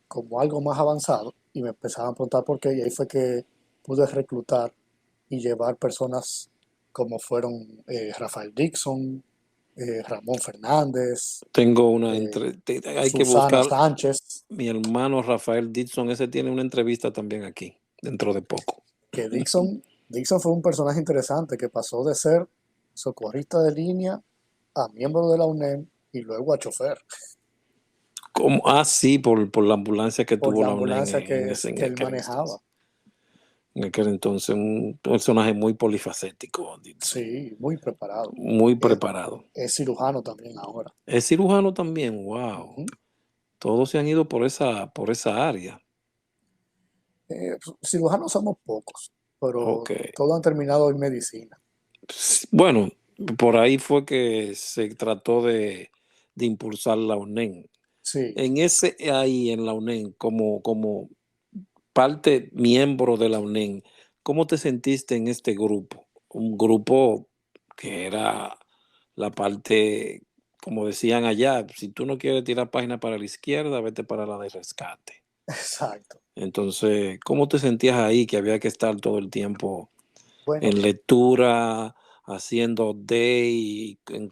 [SPEAKER 2] como algo más avanzado y me empezaban a preguntar por qué y ahí fue que pude reclutar y llevar personas como fueron Rafael Dixon, Ramón Fernández,
[SPEAKER 1] Tengo una
[SPEAKER 2] eh,
[SPEAKER 1] hay que
[SPEAKER 2] Susana
[SPEAKER 1] buscar
[SPEAKER 2] Sánchez,
[SPEAKER 1] mi hermano Rafael Dixon, ese tiene una entrevista también aquí, dentro de poco.
[SPEAKER 2] que Dixon fue un personaje interesante que pasó de ser socorrista de línea a miembro de la UNEM y luego a chofer.
[SPEAKER 1] Sí, por la ambulancia que
[SPEAKER 2] por
[SPEAKER 1] tuvo
[SPEAKER 2] la
[SPEAKER 1] la UNEN
[SPEAKER 2] ambulancia
[SPEAKER 1] en
[SPEAKER 2] que él
[SPEAKER 1] aquel entonces.
[SPEAKER 2] manejaba.
[SPEAKER 1] En aquel entonces, un personaje muy polifacético, Dixon,
[SPEAKER 2] Sí, muy preparado.
[SPEAKER 1] muy
[SPEAKER 2] Es,
[SPEAKER 1] preparado.
[SPEAKER 2] es cirujano también ahora.
[SPEAKER 1] Es cirujano también, wow.
[SPEAKER 2] Ujú.
[SPEAKER 1] Todos se han ido por esa área.
[SPEAKER 2] Cirujanos somos pocos, pero
[SPEAKER 1] Ok.
[SPEAKER 2] todos han terminado en medicina.
[SPEAKER 1] Bueno, por ahí fue que se trató de impulsar la UNEN.
[SPEAKER 2] Sí,
[SPEAKER 1] En la UNEN, como parte miembro de la UNEN, ¿cómo te sentiste en este grupo? Un grupo que era la parte, como decían allá, si tú no quieres tirar página para la izquierda, vete para la de rescate.
[SPEAKER 2] exacto.
[SPEAKER 1] Entonces, ¿cómo te sentías ahí que había que estar todo el tiempo
[SPEAKER 2] Bueno,
[SPEAKER 1] en lectura, haciendo day, en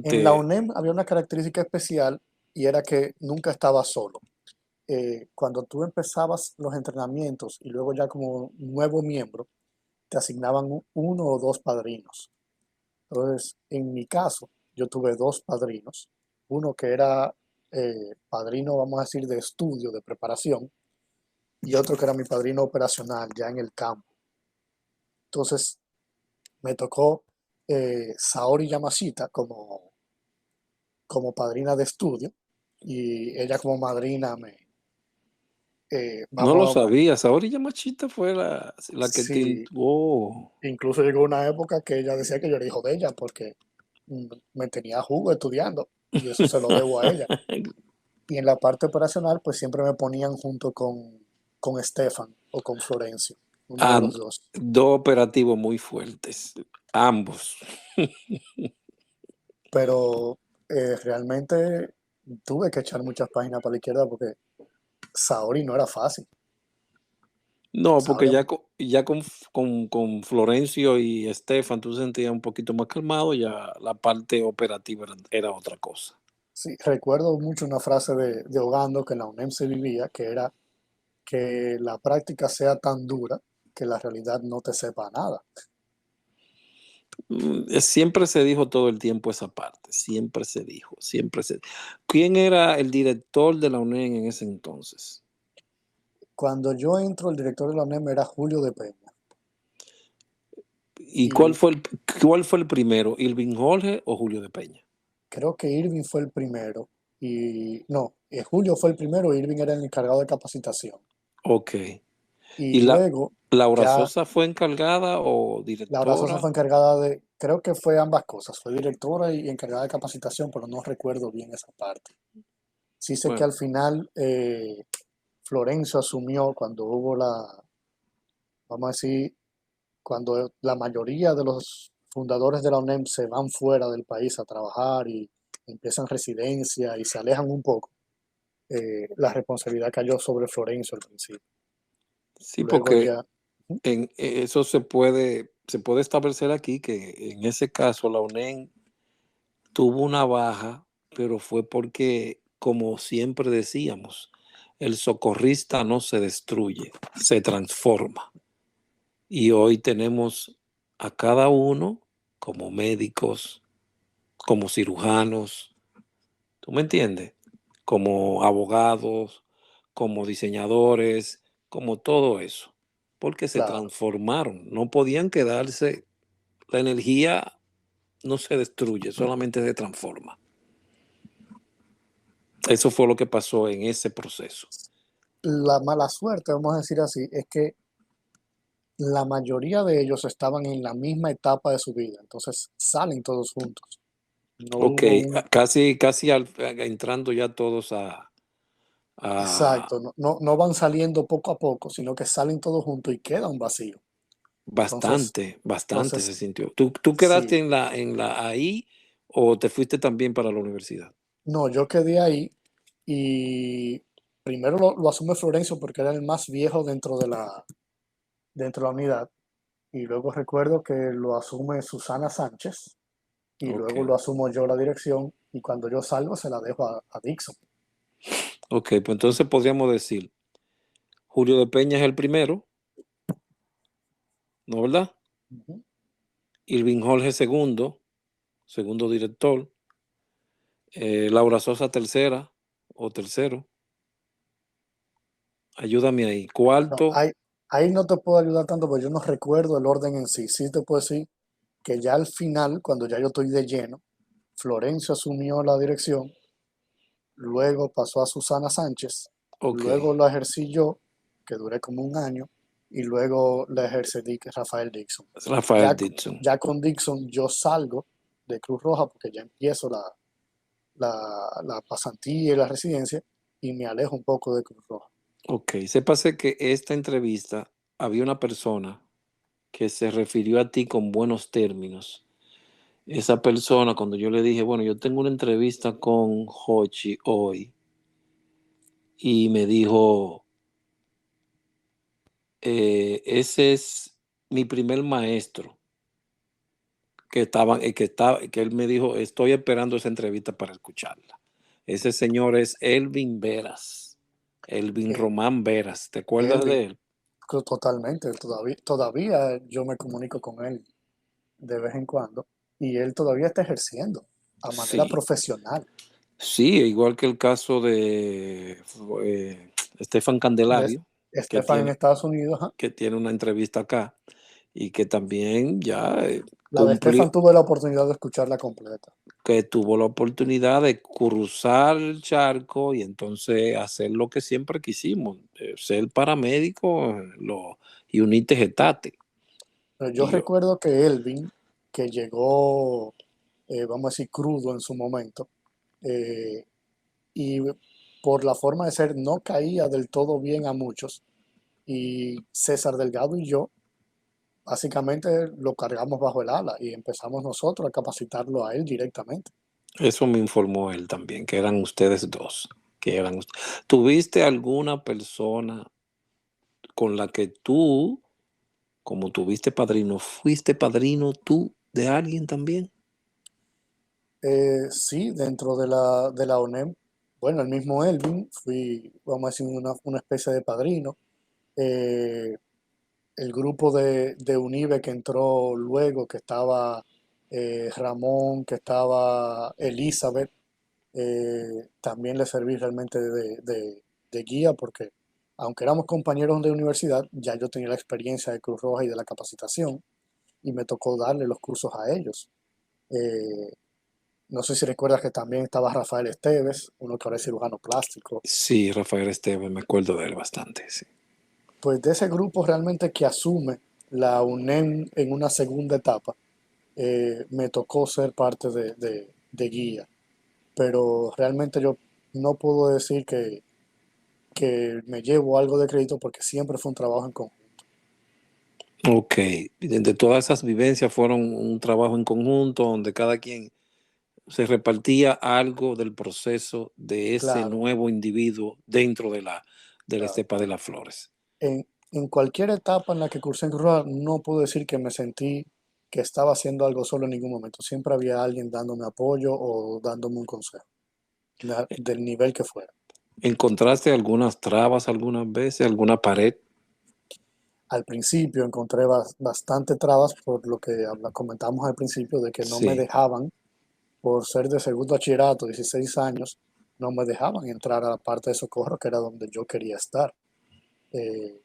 [SPEAKER 2] en la
[SPEAKER 1] constante?
[SPEAKER 2] UNEM había una característica especial y era que nunca estaba solo. Cuando tú empezabas los entrenamientos y luego ya como nuevo miembro, te asignaban uno o dos padrinos. Entonces, en mi caso, yo tuve dos padrinos. Uno que era padrino, vamos a decir, de estudio, de preparación, y otro que era mi padrino operacional, ya en el campo. Entonces, me tocó Saori Yamashita como padrina de estudio y ella como madrina
[SPEAKER 1] No lo
[SPEAKER 2] vamos,
[SPEAKER 1] sabías. Ahora Machita fue la que te...
[SPEAKER 2] sí,
[SPEAKER 1] Oh.
[SPEAKER 2] incluso llegó una época que ella decía que yo era hijo de ella porque me tenía jugo estudiando y eso se lo debo a ella. Y en la parte operacional, pues siempre me ponían junto con Estefan o con Florencio, uno de
[SPEAKER 1] Ah,
[SPEAKER 2] los dos.
[SPEAKER 1] dos operativos muy fuertes, ambos.
[SPEAKER 2] Pero realmente tuve que echar muchas páginas para la izquierda porque Saori no era fácil.
[SPEAKER 1] No, porque
[SPEAKER 2] Saori,
[SPEAKER 1] ya con Florencio y Estefan tú sentías un poquito más calmado, ya la parte operativa era otra cosa.
[SPEAKER 2] sí, recuerdo mucho una frase de Ogando que en la UNEM se vivía, que era que la práctica sea tan dura que la realidad no te sepa nada.
[SPEAKER 1] Siempre se dijo todo el tiempo esa parte, siempre se dijo, siempre se... ¿Quién era el director de la UNED en ese entonces?
[SPEAKER 2] Cuando yo entro, el director de la UNEM era Julio de Peña.
[SPEAKER 1] ¿Y
[SPEAKER 2] Y
[SPEAKER 1] cuál fue el primero, Irving Jorge o Julio de Peña?
[SPEAKER 2] creo que Irving fue el primero. Y no, Julio fue el primero, Irving era el encargado de capacitación.
[SPEAKER 1] Ok.
[SPEAKER 2] Y
[SPEAKER 1] ¿Y
[SPEAKER 2] luego
[SPEAKER 1] Laura
[SPEAKER 2] ya
[SPEAKER 1] Sosa fue encargada o
[SPEAKER 2] Laura Sosa
[SPEAKER 1] directora?
[SPEAKER 2] fue encargada de, creo que fue ambas cosas, fue directora y encargada de capacitación, pero no recuerdo bien esa parte. Sí sé que
[SPEAKER 1] Bueno,
[SPEAKER 2] al final Florencio asumió cuando hubo vamos a decir, cuando la mayoría de los fundadores de la UNEM se van fuera del país a trabajar y empiezan residencia y se alejan un poco, la responsabilidad cayó sobre Florencio al principio.
[SPEAKER 1] sí,
[SPEAKER 2] Luego
[SPEAKER 1] porque
[SPEAKER 2] ya, ujú,
[SPEAKER 1] eso se puede establecer aquí que en ese caso la UNED tuvo una baja, pero fue porque, como siempre decíamos, el socorrista no se destruye, se transforma. Y hoy tenemos a cada uno como médicos, como cirujanos, ¿tú me entiendes? Como abogados, como diseñadores, como todo eso, porque se
[SPEAKER 2] claro,
[SPEAKER 1] transformaron, no podían quedarse, la energía no se destruye, solamente se transforma. Eso fue lo que pasó en ese proceso.
[SPEAKER 2] la mala suerte, vamos a decir así, es que la mayoría de ellos estaban en la misma etapa de su vida, entonces salen todos juntos. No
[SPEAKER 1] Ok,
[SPEAKER 2] hubo un,
[SPEAKER 1] casi entrando ya todos a
[SPEAKER 2] exacto, no van saliendo poco a poco, sino que salen todos juntos y queda un vacío. Entonces,
[SPEAKER 1] bastante se
[SPEAKER 2] entonces,
[SPEAKER 1] sintió. ¿Tú quedaste
[SPEAKER 2] sí,
[SPEAKER 1] en la ahí o te fuiste también para la universidad?
[SPEAKER 2] no, yo quedé ahí y primero lo asume Florencio porque era el más viejo dentro de la unidad y luego recuerdo que lo asume Susana Sánchez y
[SPEAKER 1] Ok,
[SPEAKER 2] luego lo asumo yo la dirección y cuando yo salgo se la dejo a Dixon.
[SPEAKER 1] ok, pues entonces podríamos decir, Julio de Peña es el primero, ¿no verdad?
[SPEAKER 2] Ujú.
[SPEAKER 1] Irving Jorge segundo director, Laura Sosa tercera, o tercero. Ayúdame ahí.
[SPEAKER 2] No,
[SPEAKER 1] Cuarto,
[SPEAKER 2] ahí no te puedo ayudar tanto porque yo no recuerdo el orden en sí. Sí te puedo decir que ya al final, cuando ya yo estoy de lleno, Florencio asumió la dirección, luego pasó a Susana Sánchez,
[SPEAKER 1] ok.
[SPEAKER 2] luego la ejercí yo, que duré como un año, y luego la ejercí Rafael Dixon.
[SPEAKER 1] Rafael
[SPEAKER 2] Ya,
[SPEAKER 1] Dixon.
[SPEAKER 2] ya con Dixon yo salgo de Cruz Roja porque ya empiezo la pasantía y la residencia y me alejo un poco de Cruz Roja.
[SPEAKER 1] Ok. Sépase que esta entrevista había una persona que se refirió a ti con buenos términos. Esa persona, cuando yo le dije, bueno, yo tengo una entrevista con Hochi hoy, y me dijo, ese es mi primer maestro que él me dijo, estoy esperando esa entrevista para escucharla. Ese señor es Elvin Veras, Elvin
[SPEAKER 2] Eh,
[SPEAKER 1] Román Veras. ¿Te acuerdas
[SPEAKER 2] Elvin,
[SPEAKER 1] de él?
[SPEAKER 2] totalmente, todavía yo me comunico con él de vez en cuando y él todavía está ejerciendo a manera
[SPEAKER 1] Sí,
[SPEAKER 2] profesional.
[SPEAKER 1] sí, igual que el caso de Estefan
[SPEAKER 2] De
[SPEAKER 1] Candelario, que
[SPEAKER 2] Estefan en
[SPEAKER 1] tiene,
[SPEAKER 2] Estados Unidos, ajá.
[SPEAKER 1] que tiene una entrevista acá y que también ya
[SPEAKER 2] La de
[SPEAKER 1] cumplió,
[SPEAKER 2] Estefan tuve la oportunidad de escucharla completa.
[SPEAKER 1] que tuvo la oportunidad de cruzar el charco y entonces hacer lo que siempre quisimos, ser paramédico y unite getate.
[SPEAKER 2] Pero yo
[SPEAKER 1] Y yo,
[SPEAKER 2] recuerdo que Elvin, que llegó, vamos a decir, crudo en su momento, eh, y por la forma de ser no caía del todo bien a muchos, y César Delgado y yo básicamente lo cargamos bajo el ala y empezamos nosotros a capacitarlo a él directamente.
[SPEAKER 1] eso me informó él también, que eran ustedes dos, que eran ¿Tuviste alguna persona con la que tú, como tuviste padrino, fuiste padrino tú de alguien también?
[SPEAKER 2] Sí, dentro de la ONEM, bueno, el mismo Elvin, fui, vamos a decir, una especie de padrino. Eh, el grupo de UNIBE que entró luego, que estaba Ramón, que estaba Elizabeth, también le serví realmente de guía porque aunque éramos compañeros de universidad, ya yo tenía la experiencia de Cruz Roja y de la capacitación y me tocó darle los cursos a ellos. Eh, no sé si recuerdas que también estaba Rafael Esteves, uno que ahora es cirujano plástico.
[SPEAKER 1] Sí, Rafael Esteban, me acuerdo de él bastante, sí.
[SPEAKER 2] Pues de ese grupo realmente que asume la UNEM en una segunda etapa, me tocó ser parte de guía. Pero realmente yo no puedo decir que me llevo algo de crédito porque siempre fue un trabajo en conjunto.
[SPEAKER 1] Ok, de todas esas vivencias fueron un trabajo en conjunto donde cada quien se repartía algo del proceso de ese
[SPEAKER 2] Claro,
[SPEAKER 1] nuevo individuo dentro de la
[SPEAKER 2] claro.
[SPEAKER 1] estepa de las flores.
[SPEAKER 2] En cualquier etapa en la que cursé en Cruz Roja, no puedo decir que me sentí que estaba haciendo algo solo en ningún momento. Siempre había alguien dándome apoyo o dándome un consejo, del nivel que fuera.
[SPEAKER 1] ¿Encontraste algunas trabas algunas veces, alguna pared?
[SPEAKER 2] Al principio encontré bastante trabas por lo que comentamos al principio, de que no me
[SPEAKER 1] Sí,
[SPEAKER 2] dejaban, por ser de segundo bachillerato, 16 años, no me dejaban entrar a la parte de socorro, que era donde yo quería estar. Eh,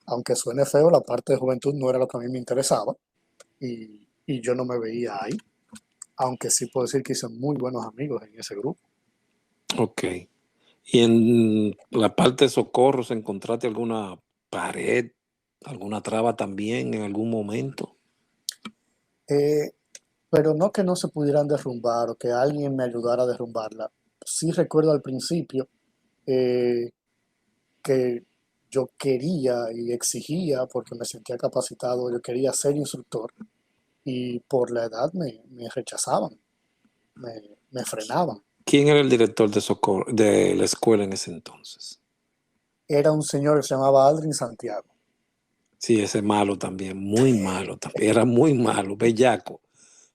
[SPEAKER 2] Aunque suene feo, la parte de juventud no era lo que a mí me interesaba y yo no me veía ahí, aunque sí puedo decir que hice muy buenos amigos en ese grupo.
[SPEAKER 1] ok. ¿Y en la parte de socorros encontraste alguna pared, alguna traba también en algún momento?
[SPEAKER 2] Eh, pero no que no se pudieran derrumbar o que alguien me ayudara a derrumbarla. Sí recuerdo al principio eh, que yo quería y exigía, porque me sentía capacitado, yo quería ser instructor y por la edad me rechazaban, me frenaban.
[SPEAKER 1] ¿Quién era el director de socorro de la escuela en ese entonces?
[SPEAKER 2] Era un señor que se llamaba Aldrin Santiago.
[SPEAKER 1] Sí, ese malo también, muy malo también, era muy malo, bellaco,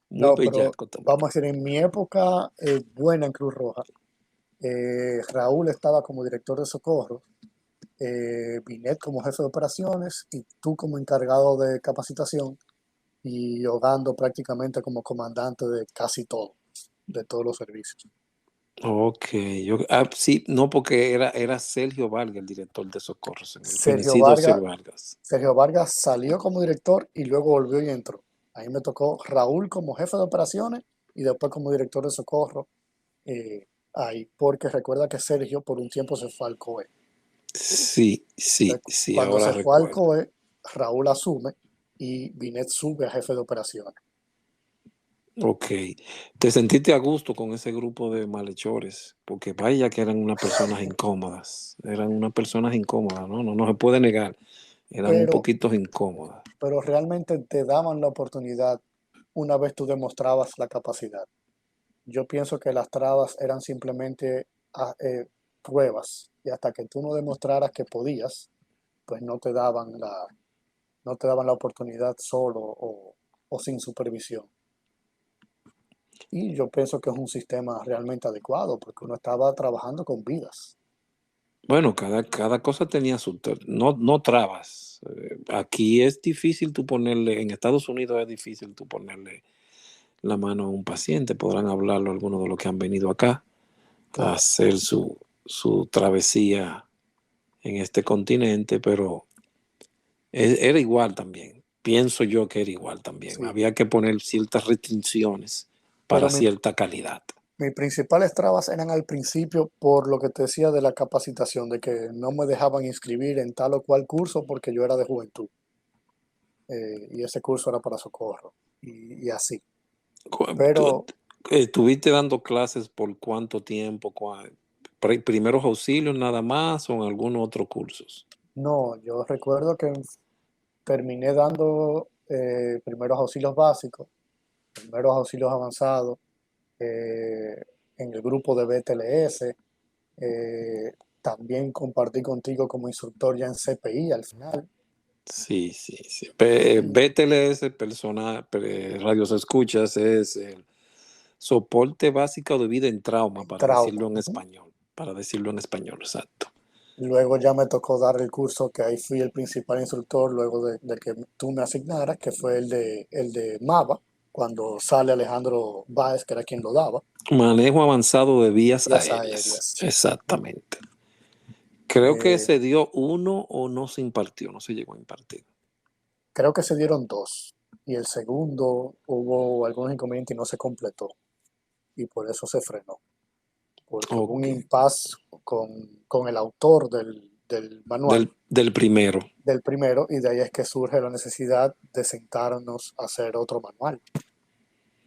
[SPEAKER 1] muy
[SPEAKER 2] No, pero
[SPEAKER 1] bellaco también.
[SPEAKER 2] vamos a decir, en mi época buena en Cruz Roja, Raúl estaba como director de socorro, Binet como jefe de operaciones y tú como encargado de capacitación y Ogando prácticamente como comandante de casi todo, de todos los servicios.
[SPEAKER 1] Ok, sí, no, porque era Sergio Vargas el director de Socorros, el
[SPEAKER 2] Sergio
[SPEAKER 1] fenecido Sir
[SPEAKER 2] Vargas,
[SPEAKER 1] Vargas.
[SPEAKER 2] Sergio Vargas salió como director y luego volvió y entró. Ahí me tocó Raúl como jefe de operaciones y después como director de socorro. Ahí, porque recuerda que Sergio por un tiempo se fue al COE.
[SPEAKER 1] Sí, sí,
[SPEAKER 2] Entonces,
[SPEAKER 1] sí,
[SPEAKER 2] cuando
[SPEAKER 1] ahora
[SPEAKER 2] se fue al
[SPEAKER 1] recuerdo.
[SPEAKER 2] COE, Raúl asume y Binet sube a jefe de operaciones.
[SPEAKER 1] Ok, te sentiste a gusto con ese grupo de malhechores, porque vaya que eran unas personas incómodas, ¿no? No se puede negar, eran un
[SPEAKER 2] Pero,
[SPEAKER 1] poquito incómodas.
[SPEAKER 2] pero realmente te daban la oportunidad una vez tú demostrabas la capacidad. Yo pienso que las trabas eran simplemente pruebas y hasta que tú no demostraras que podías, pues no te daban la oportunidad solo o sin supervisión. Y yo pienso que es un sistema realmente adecuado porque uno estaba trabajando con vidas.
[SPEAKER 1] Bueno, cada cosa tenía no, no trabas. Aquí es difícil tú ponerle, en Estados Unidos es difícil tú ponerle la mano a un paciente, podrán hablarlo algunos de los que han venido acá a
[SPEAKER 2] Claro,
[SPEAKER 1] hacer su travesía en este continente, pero era igual también. Pienso yo que era igual también.
[SPEAKER 2] sí.
[SPEAKER 1] Había que poner ciertas restricciones
[SPEAKER 2] Pero
[SPEAKER 1] para cierta calidad.
[SPEAKER 2] mis principales trabas eran al principio por lo que te decía de la capacitación, de que no me dejaban inscribir en tal o cual curso porque yo era de juventud. Y ese curso era para socorro y así.
[SPEAKER 1] ¿Tú
[SPEAKER 2] Pero
[SPEAKER 1] estuviste dando clases por cuánto tiempo? ¿Primeros auxilios nada más o en algunos otros cursos?
[SPEAKER 2] no, yo recuerdo que terminé dando primeros auxilios básicos, primeros auxilios avanzados eh, en el grupo de BTLS. También compartí contigo como instructor ya en CPI al final.
[SPEAKER 1] Sí, sí, sí.
[SPEAKER 2] Y
[SPEAKER 1] BTLS, radios escuchas, es el soporte básico de vida en trauma,
[SPEAKER 2] en
[SPEAKER 1] para
[SPEAKER 2] trauma.
[SPEAKER 1] decirlo en
[SPEAKER 2] Ujú.
[SPEAKER 1] español. Para decirlo en español, exacto.
[SPEAKER 2] Luego ya me tocó dar el curso que ahí fui el principal instructor luego de que tú me asignaras, que fue el de MAVA, cuando sale Alejandro Báez, que era quien lo daba,
[SPEAKER 1] Manejo avanzado de vías
[SPEAKER 2] vías
[SPEAKER 1] aéreas.
[SPEAKER 2] aéreas. Ujú.
[SPEAKER 1] Exactamente. Creo que
[SPEAKER 2] Eh,
[SPEAKER 1] se dio uno o no se impartió, no se llegó a impartir.
[SPEAKER 2] Creo que se dieron dos y el segundo hubo algunos inconvenientes y no se completó y por eso se frenó, porque hubo un
[SPEAKER 1] Ok.
[SPEAKER 2] impasse con el autor del manual,
[SPEAKER 1] Del primero.
[SPEAKER 2] del primero, y de ahí es que surge la necesidad de sentarnos a hacer otro manual,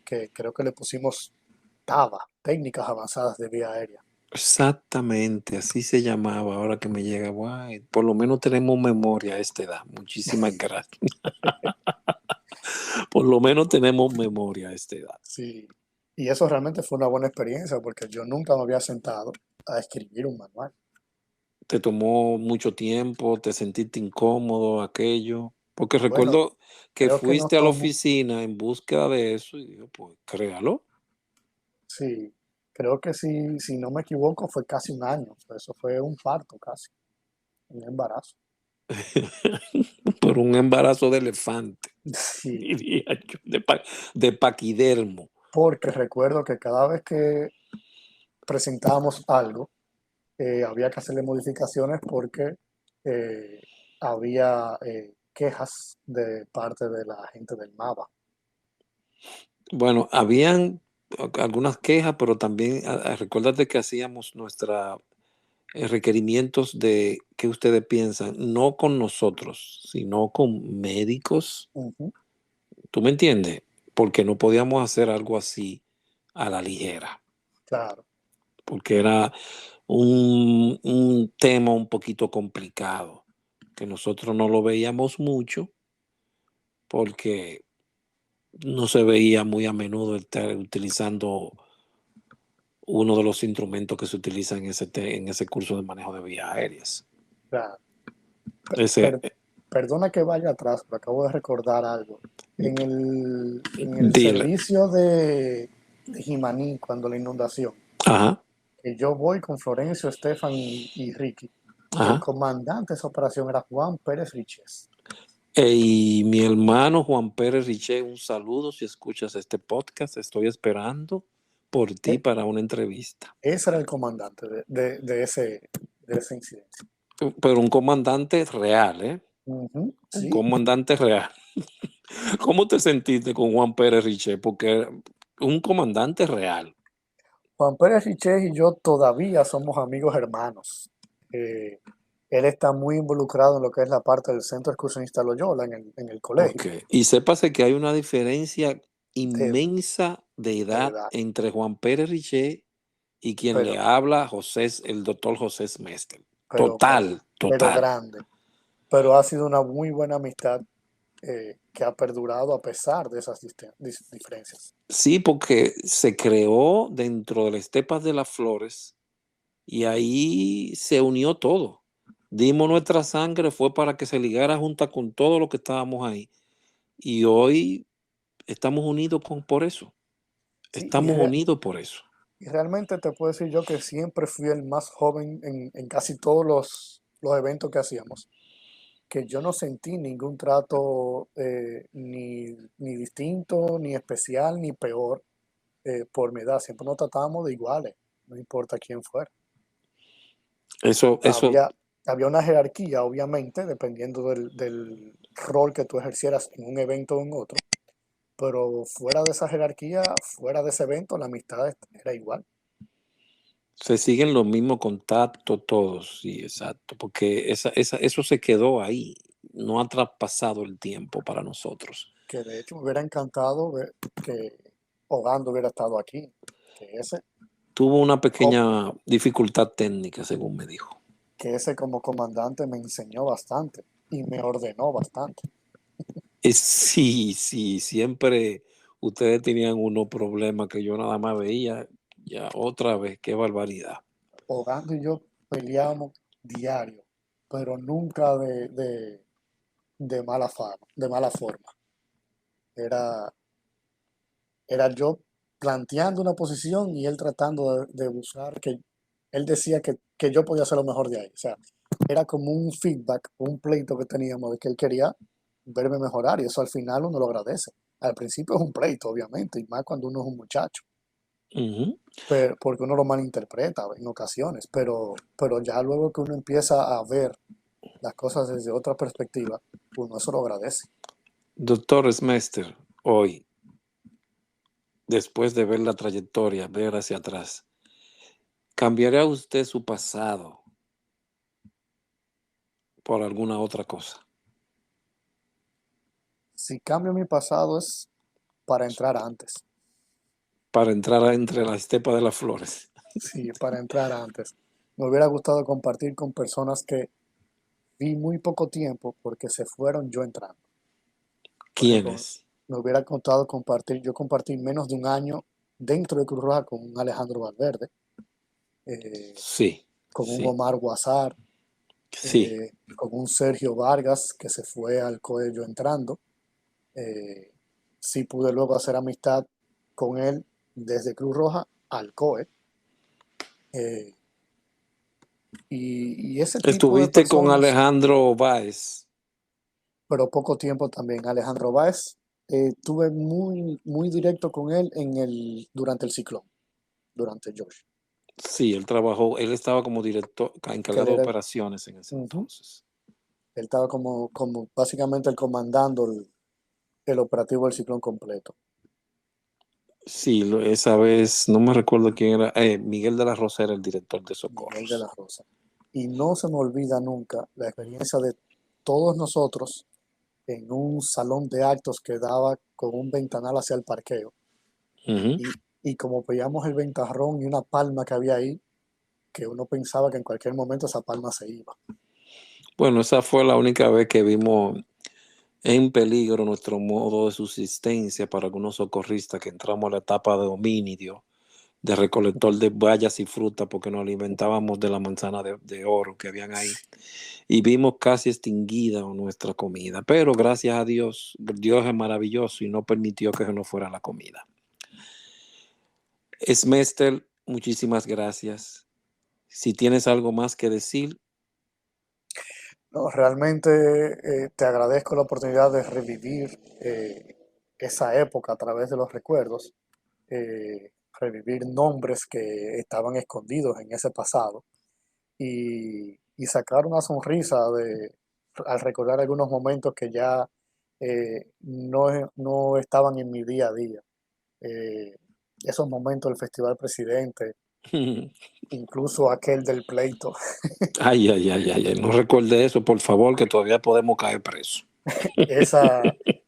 [SPEAKER 2] que creo que le pusimos TABA, técnicas avanzadas de vía aérea.
[SPEAKER 1] Exactamente, así se llamaba. Ahora que me llega, guay, por lo menos tenemos memoria a esta edad. Muchísimas gracias. Por lo menos tenemos memoria a esta edad.
[SPEAKER 2] Sí, y eso realmente fue una buena experiencia porque yo nunca me había sentado a escribir un manual.
[SPEAKER 1] Te tomó mucho tiempo, te sentiste incómodo, aquello. Porque
[SPEAKER 2] Bueno,
[SPEAKER 1] recuerdo que
[SPEAKER 2] creo que nos
[SPEAKER 1] fuiste a la
[SPEAKER 2] tomó,
[SPEAKER 1] oficina en búsqueda de eso y digo, pues créalo.
[SPEAKER 2] sí, creo que si no me equivoco fue casi un año, eso fue un parto casi, un embarazo.
[SPEAKER 1] Por un embarazo de elefante,
[SPEAKER 2] Sí,
[SPEAKER 1] diría yo, de paquidermo.
[SPEAKER 2] porque recuerdo que cada vez que presentábamos algo, había que hacerle modificaciones porque eh, había quejas de parte de la gente del MAVA.
[SPEAKER 1] Bueno, habían algunas quejas, pero también recuérdate que hacíamos nuestra requerimientos de qué ustedes piensan, no con nosotros, sino con médicos.
[SPEAKER 2] Ujú,
[SPEAKER 1] ¿Tú me entiendes? Porque no podíamos hacer algo así a la ligera,
[SPEAKER 2] claro,
[SPEAKER 1] porque era un tema un poquito complicado, que nosotros no lo veíamos mucho porque no se veía muy a menudo estar utilizando uno de los instrumentos que se utilizan en ese curso de manejo de vías aéreas.
[SPEAKER 2] claro.
[SPEAKER 1] Ese,
[SPEAKER 2] Per- Perdona que vaya atrás, pero acabo de recordar algo. En el
[SPEAKER 1] dile.
[SPEAKER 2] servicio de Jimaní, cuando la inundación,
[SPEAKER 1] Ajá,
[SPEAKER 2] que yo voy con Florencio, Estefan y Ricky, el
[SPEAKER 1] ajá.
[SPEAKER 2] comandante de esa operación era Juan Pérez Riches.
[SPEAKER 1] Y mi hermano Juan Pérez Riché, un saludo si escuchas este podcast. Estoy esperando por ti
[SPEAKER 2] E-
[SPEAKER 1] para una entrevista.
[SPEAKER 2] Ese era el comandante de ese incidente.
[SPEAKER 1] Pero un comandante real, ¿eh?
[SPEAKER 2] Ujú,
[SPEAKER 1] Un
[SPEAKER 2] sí,
[SPEAKER 1] comandante real. ¿Cómo te sentiste con Juan Pérez Riché? Porque un comandante real.
[SPEAKER 2] Juan Pérez Riches y yo todavía somos amigos hermanos. Eh, Él está muy involucrado en lo que es la parte del Centro Excursionista Loyola en el colegio
[SPEAKER 1] Ok. Y sépase que hay una diferencia
[SPEAKER 2] de,
[SPEAKER 1] inmensa de
[SPEAKER 2] de
[SPEAKER 1] edad
[SPEAKER 2] edad,
[SPEAKER 1] entre Juan Pérez Riché y quien le
[SPEAKER 2] pero,
[SPEAKER 1] habla, José, el doctor José Smester.
[SPEAKER 2] pero, pero,
[SPEAKER 1] Total,
[SPEAKER 2] pero
[SPEAKER 1] total.
[SPEAKER 2] grande. Pero ha sido una muy buena amistad que ha perdurado a pesar de esas diferencias.
[SPEAKER 1] Sí, porque se creó dentro de las estepas de las flores y ahí se unió todo. Dimos nuestra sangre, fue para que se ligara junta con todo lo que estábamos ahí. Y hoy estamos unidos por eso.
[SPEAKER 2] Sí,
[SPEAKER 1] Estamos unidos por eso.
[SPEAKER 2] y realmente te puedo decir yo que siempre fui el más joven en casi todos los eventos que hacíamos, que yo no sentí ningún trato ni distinto, ni especial, ni peor por mi edad. Siempre nos tratábamos de iguales, no importa quién fuera.
[SPEAKER 1] Eso,
[SPEAKER 2] Había, había una jerarquía, obviamente, dependiendo del rol que tú ejercieras en un evento o en otro, pero fuera de esa jerarquía, fuera de ese evento, la amistad era igual.
[SPEAKER 1] se siguen los mismos contactos todos, sí, exacto, porque eso se quedó ahí, no ha traspasado el tiempo para nosotros.
[SPEAKER 2] Que de hecho me hubiera encantado ver que Ogando hubiera estado aquí, que ese,
[SPEAKER 1] Tuvo una
[SPEAKER 2] co-
[SPEAKER 1] pequeña dificultad técnica, según me dijo.
[SPEAKER 2] que ese como comandante me enseñó bastante y me ordenó bastante.
[SPEAKER 1] Sí, sí, siempre ustedes tenían unos problemas que yo nada más veía, ya otra vez, qué barbaridad.
[SPEAKER 2] Ogando y yo peleábamos diario, pero nunca de de mala forma. Era, Era yo planteando una posición y él tratando de buscar que él decía que yo podía hacer lo mejor de ahí. O sea, era como un feedback, un pleito que teníamos de que él quería verme mejorar y eso al final uno lo agradece. Al principio es un pleito, obviamente, y más cuando uno es un muchacho,
[SPEAKER 1] Ujú.
[SPEAKER 2] pero, porque uno lo malinterpreta en ocasiones, pero ya luego que uno empieza a ver las cosas desde otra perspectiva, uno eso lo agradece.
[SPEAKER 1] Doctor Smester, hoy, después de ver la trayectoria, ver hacia atrás, ¿cambiaría usted su pasado por alguna otra cosa?
[SPEAKER 2] Si cambio mi pasado es para entrar antes.
[SPEAKER 1] Para entrar entre la estepa de las flores.
[SPEAKER 2] Sí, para entrar antes. Me hubiera gustado compartir con personas que vi muy poco tiempo porque se fueron yo entrando. Por ejemplo,
[SPEAKER 1] ¿Quiénes?
[SPEAKER 2] me hubiera gustado compartir, yo compartí menos de un año dentro de Cruz Roja con un Alejandro Valverde, eh,
[SPEAKER 1] Sí,
[SPEAKER 2] con un
[SPEAKER 1] sí,
[SPEAKER 2] Omar Guazar,
[SPEAKER 1] sí.
[SPEAKER 2] con un Sergio Vargas que se fue al COE yo entrando. Eh, sí pude luego hacer amistad con él desde Cruz Roja al COE. eh, y ese tipo de
[SPEAKER 1] Estuviste con
[SPEAKER 2] personas
[SPEAKER 1] Alejandro Báez.
[SPEAKER 2] pero poco tiempo también. Alejandro Báez, tuve muy directo con él durante el ciclón, durante Josh,
[SPEAKER 1] Sí, él trabajó, él estaba como director,
[SPEAKER 2] que él
[SPEAKER 1] encargado de
[SPEAKER 2] era,
[SPEAKER 1] operaciones en ese
[SPEAKER 2] ujú,
[SPEAKER 1] entonces.
[SPEAKER 2] él estaba como básicamente el comandando el operativo del ciclón completo,
[SPEAKER 1] Sí, esa vez, no me recuerdo quién era, Miguel de la Rosa era el director de
[SPEAKER 2] Miguel de la
[SPEAKER 1] socorros.
[SPEAKER 2] Rosa. Y no se me olvida nunca la experiencia de todos nosotros en un salón de actos que daba con un ventanal hacia el parqueo.
[SPEAKER 1] Ujú.
[SPEAKER 2] Y como veíamos el ventarrón y una palma que había ahí, que uno pensaba que en cualquier momento esa palma se iba.
[SPEAKER 1] Bueno, esa fue la única vez que vimos en peligro nuestro modo de subsistencia para algunos socorristas que entramos a la etapa de homínido, de recolector de bayas y frutas, porque nos alimentábamos de la manzana de oro que habían ahí. Y vimos casi extinguida nuestra comida. Pero gracias a Dios, Dios es maravilloso y no permitió que se nos fuera la comida. Smester, muchísimas gracias. Si tienes algo más que decir,
[SPEAKER 2] No, realmente te agradezco la oportunidad de revivir esa época a través de los recuerdos. revivir nombres que estaban escondidos en ese pasado y sacar una sonrisa al recordar algunos momentos que ya no estaban en mi día a día. Eh, Esos momentos del Festival Presidente, incluso aquel del pleito,
[SPEAKER 1] Ay, ay, ay, ay, ay, no recuerde eso, por favor, que todavía podemos caer presos.
[SPEAKER 2] esa,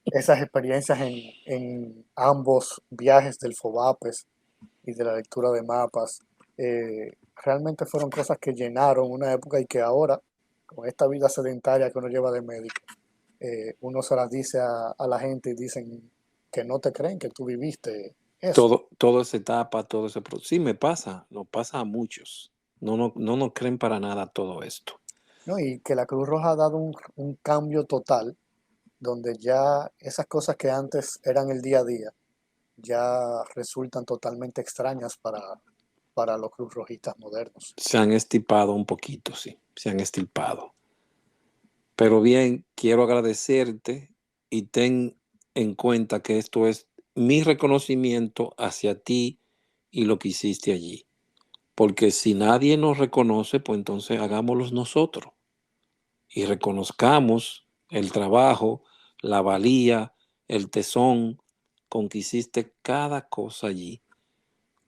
[SPEAKER 2] esas experiencias en ambos viajes del FOBAPES y de la lectura de mapas, realmente fueron cosas que llenaron una época y que ahora, con esta vida sedentaria que uno lleva de médico, uno se las dice a la gente y dicen que no te creen que tú viviste eso,
[SPEAKER 1] Todo esa etapa, todo ese proceso. Sí, me pasa, nos pasa a muchos. No nos creen para nada todo esto.
[SPEAKER 2] ¿no? Y que la Cruz Roja ha dado un cambio total, donde ya esas cosas que antes eran el día a día, ya resultan totalmente extrañas para los Cruz Rojistas modernos.
[SPEAKER 1] Se han estipado un poquito, sí, se han estilpado. Pero bien, quiero agradecerte y ten en cuenta que esto es mi reconocimiento hacia ti y lo que hiciste allí. Porque si nadie nos reconoce, pues entonces hagámoslo nosotros y reconozcamos el trabajo, la valía, el tesón con que hiciste cada cosa allí.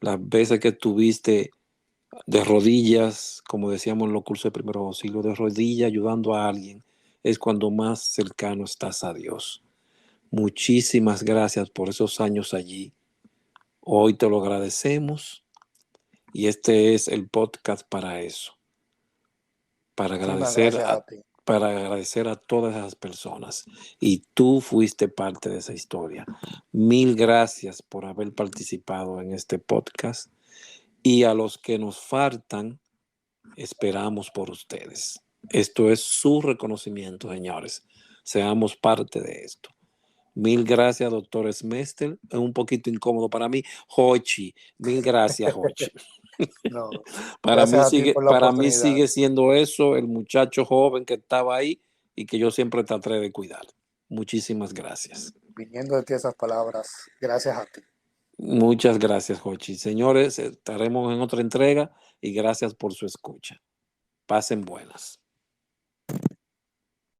[SPEAKER 1] Las veces que estuviste de rodillas, como decíamos en los cursos de primeros auxilios, de rodillas ayudando a alguien, es cuando más cercano estás a Dios. Muchísimas gracias por esos años allí. Hoy te lo agradecemos y este es el podcast para eso, para
[SPEAKER 2] Muchísimas
[SPEAKER 1] agradecer
[SPEAKER 2] gracias a
[SPEAKER 1] a,
[SPEAKER 2] ti.
[SPEAKER 1] para agradecer a todas esas personas. Y tú fuiste parte de esa historia. Mil gracias por haber participado en este podcast y a los que nos faltan, esperamos por ustedes. Esto es su reconocimiento, señores. Seamos parte de esto. Mil gracias, doctor Smester. Es un poquito incómodo para mí. Hochi, mil gracias, Hochi.
[SPEAKER 2] No, gracias a ti por la
[SPEAKER 1] Para mí
[SPEAKER 2] oportunidad.
[SPEAKER 1] sigue siendo eso, el muchacho joven que estaba ahí y que yo siempre traté de cuidar. Muchísimas gracias.
[SPEAKER 2] Viniendo de ti esas palabras, gracias a ti.
[SPEAKER 1] Muchas gracias, Hochi. Señores, estaremos en otra entrega y gracias por su escucha. Pasen buenas.